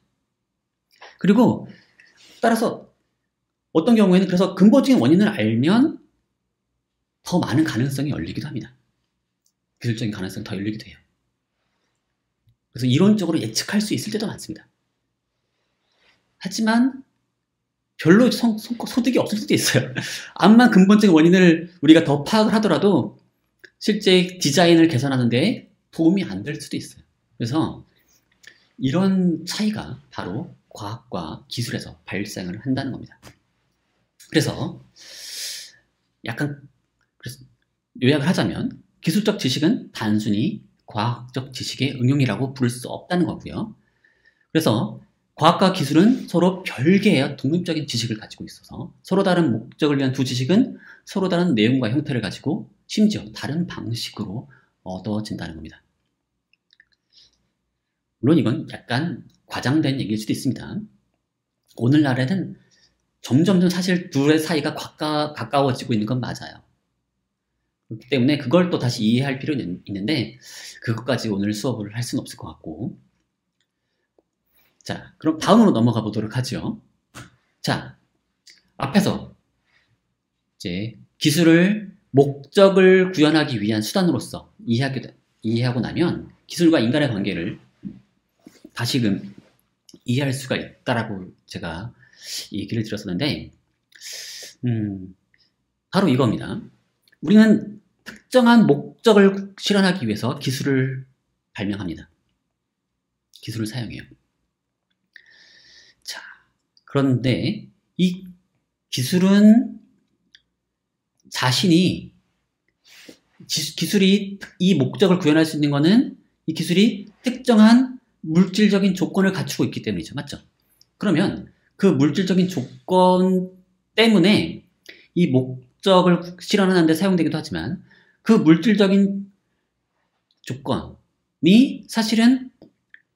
그리고 따라서 어떤 경우에는 그래서 근본적인 원인을 알면 더 많은 가능성이 열리기도 합니다. 기술적인 가능성이 더 열리기도 해요. 그래서 이론적으로 예측할 수 있을 때도 많습니다. 하지만 별로 소득이 없을 수도 있어요. 암만 근본적인 원인을 우리가 더 파악을 하더라도 실제 디자인을 개선하는 데 도움이 안 될 수도 있어요. 그래서 이런 차이가 바로 과학과 기술에서 발생을 한다는 겁니다. 그래서 약간 그래서 요약을 하자면 기술적 지식은 단순히 과학적 지식의 응용이라고 부를 수 없다는 거고요. 그래서 과학과 기술은 서로 별개의 독립적인 지식을 가지고 있어서 서로 다른 목적을 위한 두 지식은 서로 다른 내용과 형태를 가지고 심지어 다른 방식으로 얻어진다는 겁니다. 물론 이건 약간 과장된 얘기일 수도 있습니다. 오늘날에는 점점 사실 둘의 사이가 가까워지고 있는 건 맞아요. 그렇기 때문에 그걸 또 다시 이해할 필요는 있는데 그것까지 오늘 수업을 할 수는 없을 것 같고, 자, 그럼 다음으로 넘어가 보도록 하죠. 자, 앞에서 이제 기술을 목적을 구현하기 위한 수단으로서 이해하고 나면 기술과 인간의 관계를 다시금 이해할 수가 있다라고 제가 얘기를 드렸었는데, 바로 이겁니다. 우리는 특정한 목적을 실현하기 위해서 기술을 발명합니다. 기술을 사용해요. 자, 그런데 이 기술은 자신이 기술이 이 목적을 구현할 수 있는 것은 이 기술이 특정한 물질적인 조건을 갖추고 있기 때문이죠. 맞죠? 그러면 그 물질적인 조건 때문에 이 목적을 실현하는 데 사용되기도 하지만 그 물질적인 조건이 사실은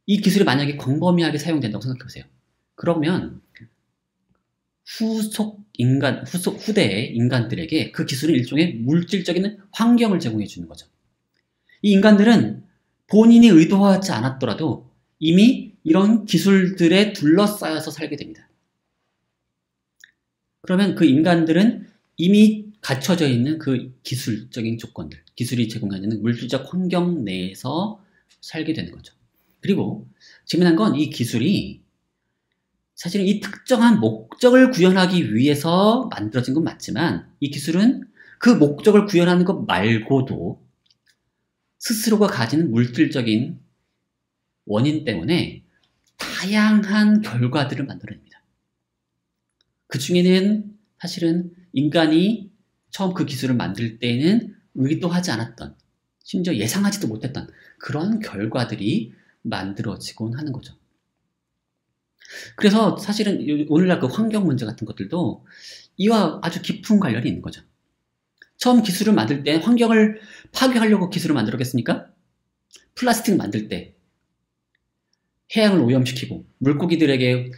이 기술이 만약에 광범위하게 사용된다고 생각해 보세요. 그러면 후대의 인간들에게 그 기술은 일종의 물질적인 환경을 제공해 주는 거죠. 이 인간들은 본인이 의도하지 않았더라도 이미 이런 기술들에 둘러싸여서 살게 됩니다. 그러면 그 인간들은 이미 갖춰져 있는 그 기술적인 조건들, 기술이 제공하는 물질적 환경 내에서 살게 되는 거죠. 그리고 재미난 건 이 기술이 사실은 이 특정한 목적을 구현하기 위해서 만들어진 건 맞지만 이 기술은 그 목적을 구현하는 것 말고도 스스로가 가지는 물질적인 원인 때문에 다양한 결과들을 만들어냅니다. 그 중에는 사실은 인간이 처음 그 기술을 만들 때에는 의도하지 않았던, 심지어 예상하지도 못했던 그런 결과들이 만들어지곤 하는 거죠. 그래서 사실은 오늘날 그 환경 문제 같은 것들도 이와 아주 깊은 관련이 있는 거죠. 처음 기술을 만들 때 환경을 파괴하려고 기술을 만들었겠습니까? 플라스틱 만들 때 해양을 오염시키고 물고기들에게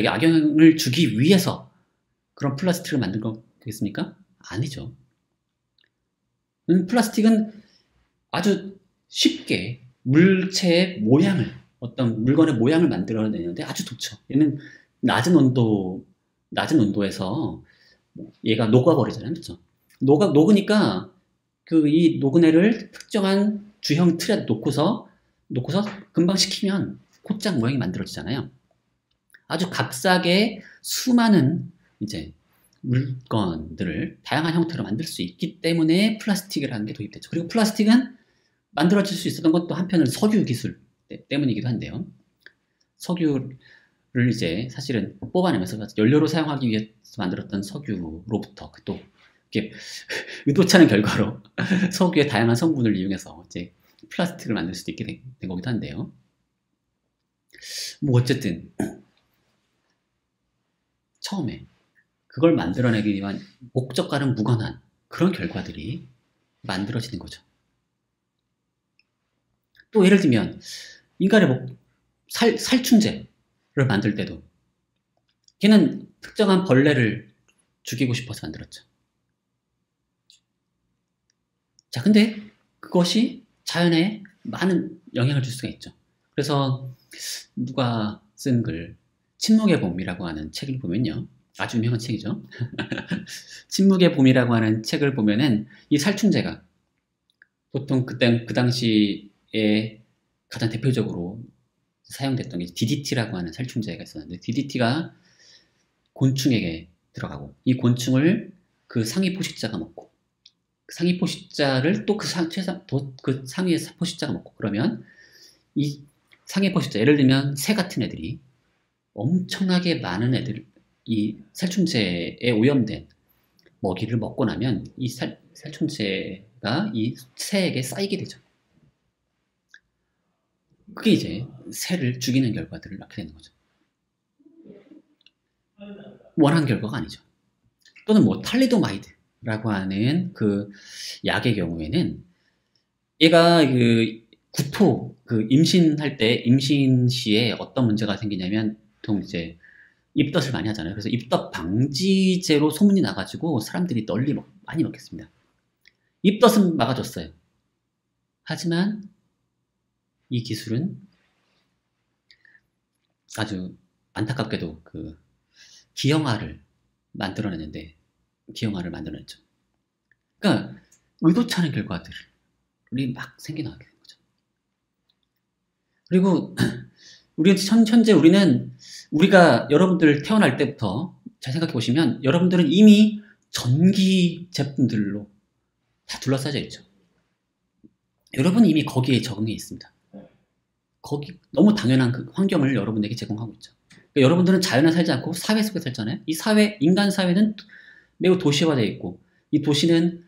악영향을 주기 위해서 그런 플라스틱을 만든 거겠습니까? 아니죠. 플라스틱은 아주 쉽게 물체의 모양을, 어떤 물건의 모양을 만들어내는데 아주 좋죠. 얘는 낮은 온도에서 얘가 녹아버리잖아요. 그렇죠? 녹으니까 이 녹은 애를 특정한 주형 틀에 놓고서 금방 식히면 곧장 모양이 만들어지잖아요. 아주 값싸게 수많은 이제 물건들을 다양한 형태로 만들 수 있기 때문에 플라스틱이라는 게 도입됐죠. 그리고 플라스틱은 만들어질 수 있었던 것도 한편으로 석유 기술 때문이기도 한데요. 석유를 이제 사실은 뽑아내면서 연료로 사용하기 위해서 만들었던 석유로부터 또 이렇게 의도치 않은 결과로 석유의 다양한 성분을 이용해서 이제 플라스틱을 만들 수도 있게 된 거기도 한데요. 뭐 어쨌든 처음에 그걸 만들어내기 위한 목적과는 무관한 그런 결과들이 만들어지는 거죠. 또 예를 들면 인간의 살충제를 만들 때도 걔는 특정한 벌레를 죽이고 싶어서 만들었죠. 자, 근데 그것이 자연에 많은 영향을 줄 수가 있죠. 그래서 누가 쓴 글, 침묵의 봄이라고 하는 책을 보면요. 아주 유명한 책이죠. 침묵의 봄이라고 하는 책을 보면은 이 살충제가 보통 그 당시에 가장 대표적으로 사용됐던 게 DDT라고 하는 살충제가 있었는데 DDT가 곤충에게 들어가고 이 곤충을 그 상위 포식자가 먹고 그 상위 포식자를 또 그 상위 포식자가 먹고 그러면 이 상위 포식자, 예를 들면 새 같은 애들이 엄청나게 많은 애들, 이 살충제에 오염된 먹이를 먹고 나면 이 살충제가 이 새에게 쌓이게 되죠. 그게 이제 새를 죽이는 결과들을 낳게 되는 거죠. 원하는 결과가 아니죠. 또는 뭐 탈리도마이드라고 하는 그 약의 경우에는 얘가 그 구토, 그 임신할 때 임신 시에 어떤 문제가 생기냐면 보통 이제 입덧을 많이 하잖아요. 그래서 입덧 방지제로 소문이 나가지고 사람들이 널리 많이 먹겠습니다. 입덧은 막아줬어요. 하지만 이 기술은 아주 안타깝게도 그 기형아를 만들어냈는데 기형아를 만들어냈죠. 그러니까 의도치 않은 결과들이 막 생겨나게 되는 거죠. 그리고 현재 우리는 우리가 여러분들 태어날 때부터 잘 생각해 보시면 여러분들은 이미 전기 제품들로 다 둘러싸여 있죠. 여러분은 이미 거기에 적응해 있습니다. 거기 너무 당연한 그 환경을 여러분에게 제공하고 있죠. 그러니까 여러분들은 자연에 살지 않고 사회 속에 살잖아요. 이 사회, 인간 사회는 매우 도시화되어 있고 이 도시는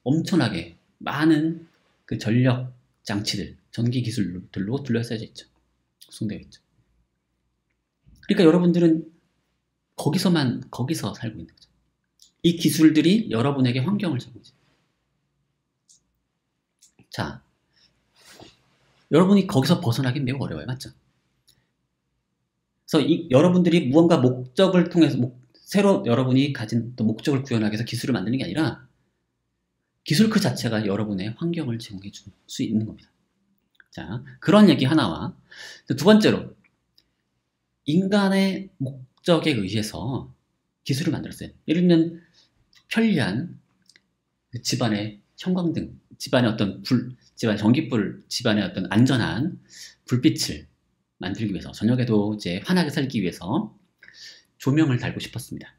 엄청나게 많은 그 전력 장치들, 전기 기술들로 둘러싸여 있죠. 구성되어 있죠. 그러니까 여러분들은 거기서 살고 있는 거죠. 이 기술들이 여러분에게 환경을 제공해요. 자, 여러분이 거기서 벗어나긴 매우 어려워요. 맞죠? 그래서 여러분들이 무언가 목적을 통해서 새로 여러분이 가진 또 목적을 구현하기 위해서 기술을 만드는 게 아니라 기술 그 자체가 여러분의 환경을 제공해 줄 수 있는 겁니다. 자, 그런 얘기 하나와 두 번째로 인간의 목적에 의해서 기술을 만들었어요. 예를 들면 편리한 집안의 형광등, 집안의 어떤 집안의 전기불, 집안의 어떤 안전한 불빛을 만들기 위해서 저녁에도 이제 환하게 살기 위해서 조명을 달고 싶었습니다.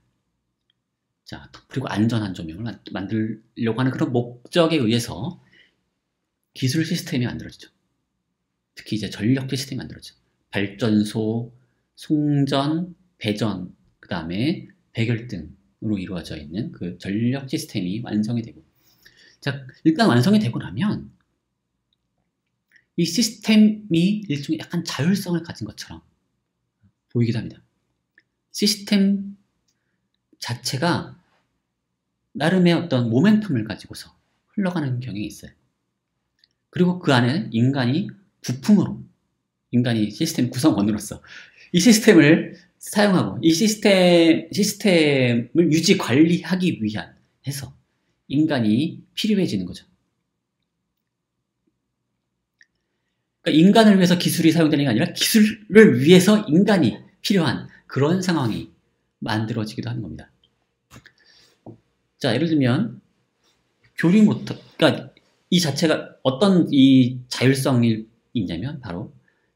자, 그리고 안전한 조명을 만들려고 하는 그런 목적에 의해서 기술 시스템이 만들어지죠. 특히 이제 전력 시스템이 만들어지죠. 발전소, 송전, 배전, 그 다음에 백열등으로 이루어져 있는 그 전력 시스템이 완성이 되고, 자, 일단 완성이 되고 나면 이 시스템이 일종의 약간 자율성을 가진 것처럼 보이기도 합니다. 시스템 자체가 나름의 어떤 모멘텀을 가지고서 흘러가는 경향이 있어요. 그리고 그 안에 인간이 부품으로, 인간이 시스템 구성원으로서 이 시스템을 사용하고 이 시스템을 유지 관리하기 위한 해서 인간이 필요해지는 거죠. 그러니까 인간을 위해서 기술이 사용되는 게 아니라 기술을 위해서 인간이 필요한 그런 상황이 만들어지기도 하는 겁니다. 자, 예를 들면 교류 모터, 그러니까 이 자체가 어떤 이 자율성이 있냐면 바로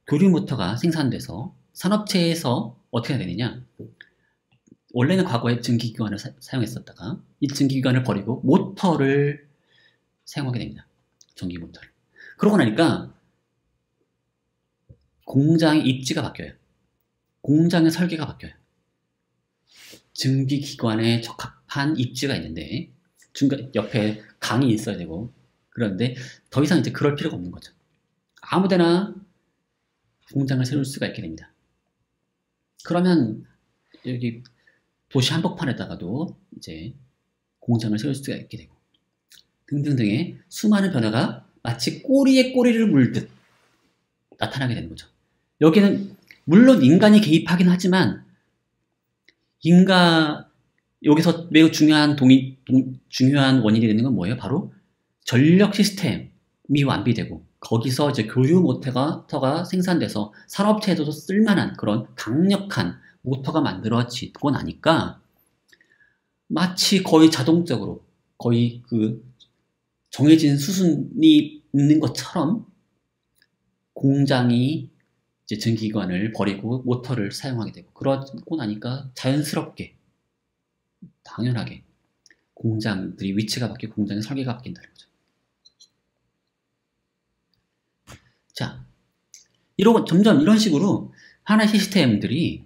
교류 모터가 생산돼서 산업체에서 어떻게 되느냐, 원래는 과거에 증기기관을 사용했었다가 이 증기기관을 버리고 모터를 사용하게 됩니다. 전기 모터를. 그러고 나니까 공장의 입지가 바뀌어요. 공장의 설계가 바뀌어요. 증기기관에 적합한 입지가 있는데 중간 옆에 강이 있어야 되고, 그런데 더 이상 이제 그럴 필요가 없는 거죠. 아무데나 공장을 세울 수가 있게 됩니다. 그러면 여기 도시 한복판에다가도 이제 공장을 세울 수가 있게 되고 등등등의 수많은 변화가 마치 꼬리에 꼬리를 물듯 나타나게 되는 거죠. 여기는 물론 인간이 개입하긴 하지만 여기서 매우 중요한 중요한 원인이 되는 건 뭐예요? 바로 전력 시스템이 완비되고 거기서 이제 교류 모터가 생산돼서 산업체에서도 쓸만한 그런 강력한 모터가 만들어지고 나니까 마치 거의 자동적으로 거의 그 정해진 수순이 있는 것처럼 공장이 이제 전기기관을 버리고 모터를 사용하게 되고, 그러고 나니까 자연스럽게 당연하게 공장들이 위치가 바뀌고 공장의 설계가 바뀐다는 거죠. 자, 이러고 점점 이런 식으로 하나의 시스템들이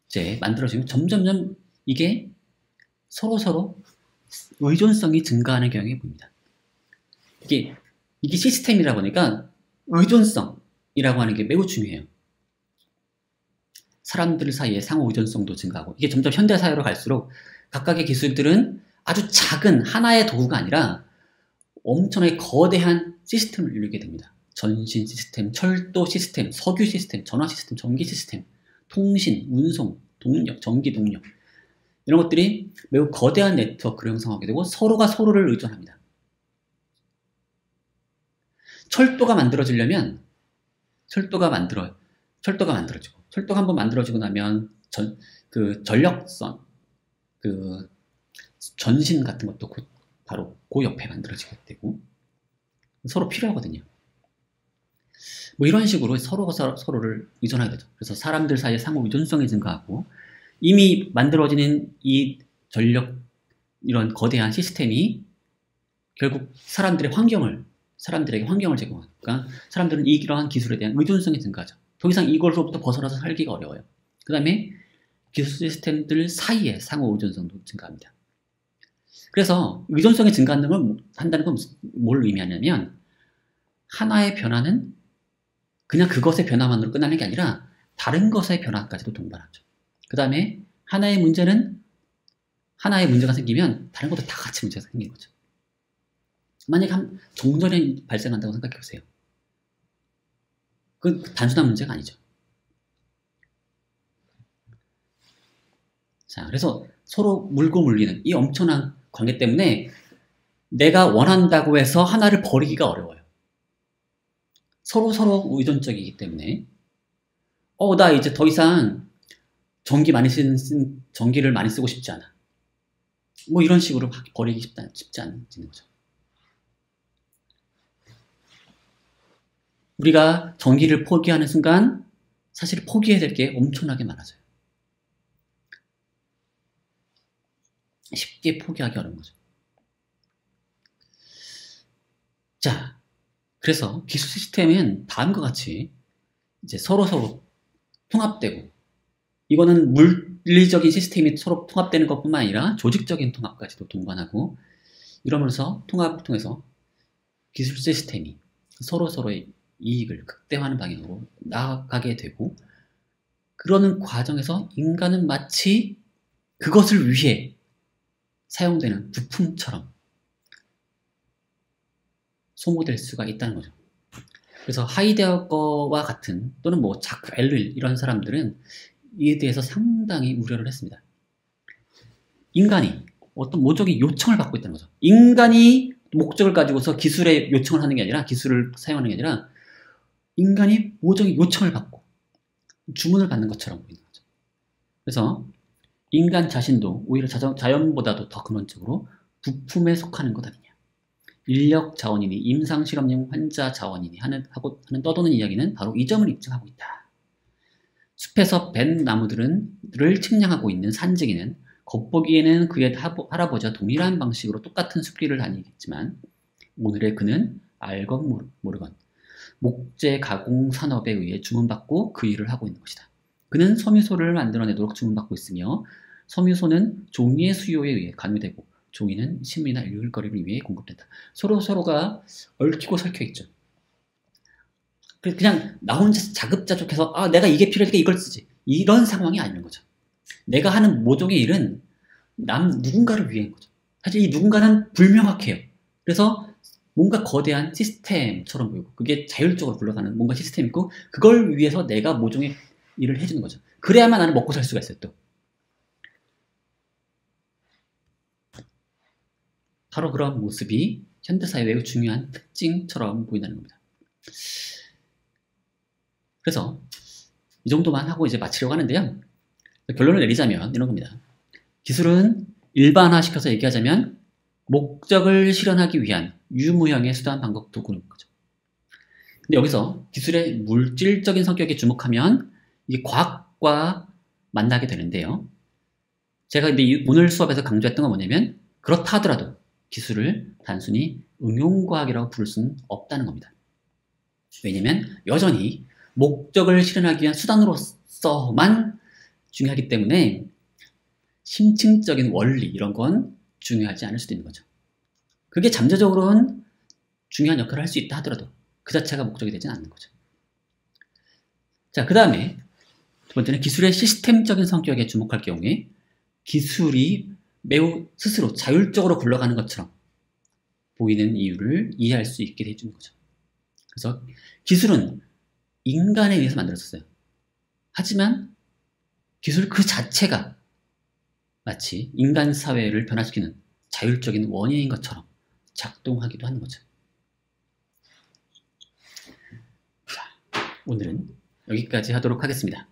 이제 만들어지면 점점점 이게 서로서로 의존성이 증가하는 경향이 보입니다. 이게 시스템이라 보니까 의존성이라고 하는 게 매우 중요해요. 사람들 사이에 상호 의존성도 증가하고, 이게 점점 현대사회로 갈수록 각각의 기술들은 아주 작은 하나의 도구가 아니라 엄청나게 거대한 시스템을 이루게 됩니다. 전신 시스템, 철도 시스템, 석유 시스템, 전화 시스템, 전기 시스템, 통신, 운송, 동력, 전기 동력, 이런 것들이 매우 거대한 네트워크를 형성하게 되고 서로가 서로를 의존합니다. 철도가 만들어지려면 철도가 만들어지고, 철도가 한번 만들어지고 나면 그 전력선, 그 전신 같은 것도 바로 그 옆에 만들어지게 되고 서로 필요하거든요. 뭐 이런 식으로 서로가 서로를 의존하게 되죠. 그래서 사람들 사이의 상호 의존성이 증가하고, 이미 만들어지는 이 전력, 이런 거대한 시스템이 결국 사람들에게 환경을 제공하니까 사람들은 이러한 기술에 대한 의존성이 증가하죠. 더 이상 이걸로부터 벗어나서 살기가 어려워요. 그 다음에 기술 시스템들 사이의 상호 의존성도 증가합니다. 그래서 의존성이 증가한다는 건 뭘 의미하냐면, 하나의 변화는 그냥 그것의 변화만으로 끝나는 게 아니라 다른 것의 변화까지도 동반하죠. 그 다음에 하나의 문제가 생기면 다른 것도 다 같이 문제가 생기는 거죠. 만약에 정전이 발생한다고 생각해 보세요. 그건 단순한 문제가 아니죠. 자, 그래서 서로 물고 물리는 이 엄청난 관계 때문에 내가 원한다고 해서 하나를 버리기가 어려워요. 서로 의존적이기 때문에 나 이제 더 이상 전기를 많이 쓰고 싶지 않아. 뭐 이런 식으로 버리기 쉽지 않는 거죠. 우리가 전기를 포기하는 순간 사실 포기해야 될 게 엄청나게 많아져요. 쉽게 포기하기 어려운 거죠. 자, 그래서 기술 시스템은 다음과 같이 이제 서로 통합되고, 이거는 물리적인 시스템이 서로 통합되는 것뿐만 아니라 조직적인 통합까지도 동반하고, 이러면서 통합을 통해서 기술 시스템이 서로의 이익을 극대화하는 방향으로 나아가게 되고, 그러는 과정에서 인간은 마치 그것을 위해 사용되는 부품처럼 소모될 수가 있다는 거죠. 그래서 하이데거와 같은, 또는 뭐 자크 엘릴 이런 사람들은 이에 대해서 상당히 우려를 했습니다. 인간이 어떤 모종의 요청을 받고 있다는 거죠. 인간이 목적을 가지고서 기술에 요청을 하는 게 아니라, 기술을 사용하는 게 아니라 인간이 모종의 요청을 받고 주문을 받는 것처럼 보이는 거죠. 그래서 인간 자신도 오히려 자연보다도 더 근원적으로 부품에 속하는 것 아니냐. 인력 자원이니 임상실험용 환자 자원이니 하는 떠도는 이야기는 바로 이 점을 입증하고 있다. 숲에서 벤 나무들을 측량하고 있는 산증이는 겉보기에는 그의 할아버지와 동일한 방식으로 똑같은 숲길을 다니겠지만, 오늘의 그는 알건 모르건 목재 가공 산업에 의해 주문받고 그 일을 하고 있는 것이다. 그는 섬유소를 만들어내도록 주문받고 있으며, 섬유소는 종이의 수요에 의해 관여되고, 종이는 신문이나 일거리를 위해 공급된다. 서로가 얽히고 설켜 있죠. 그냥 나 혼자 자급자족해서 내가 이게 필요하니까 이걸 쓰지, 이런 상황이 아닌 거죠. 내가 하는 모종의 일은 누군가를 위한 거죠. 사실 이 누군가는 불명확해요. 그래서 뭔가 거대한 시스템처럼 보이고, 그게 자율적으로 굴러가는 뭔가 시스템이고, 그걸 위해서 내가 모종의 일을 해주는 거죠. 그래야만 나는 먹고 살 수가 있어요. 또 바로 그런 모습이 현대사회의 매우 중요한 특징처럼 보인다는 겁니다. 그래서 이 정도만 하고 이제 마치려고 하는데요. 결론을 내리자면 이런 겁니다. 기술은 일반화시켜서 얘기하자면 목적을 실현하기 위한 유무형의 수단, 방법, 도구인 거죠. 근데 여기서 기술의 물질적인 성격에 주목하면 이게 과학과 만나게 되는데요. 제가 근데 오늘 수업에서 강조했던 건 뭐냐면, 그렇다 하더라도 기술을 단순히 응용과학이라고 부를 수는 없다는 겁니다. 왜냐면 여전히 목적을 실현하기 위한 수단으로서만 중요하기 때문에 심층적인 원리 이런 건 중요하지 않을 수도 있는 거죠. 그게 잠재적으로는 중요한 역할을 할 수 있다 하더라도 그 자체가 목적이 되진 않는 거죠. 자, 그 다음에 두 번째는 기술의 시스템적인 성격에 주목할 경우에 기술이 매우 스스로 자율적으로 굴러가는 것처럼 보이는 이유를 이해할 수 있게 해주는 거죠. 그래서 기술은 인간에 의해서 만들어졌어요. 하지만 기술 그 자체가 마치 인간 사회를 변화시키는 자율적인 원인인 것처럼 작동하기도 하는 거죠. 자, 오늘은 여기까지 하도록 하겠습니다.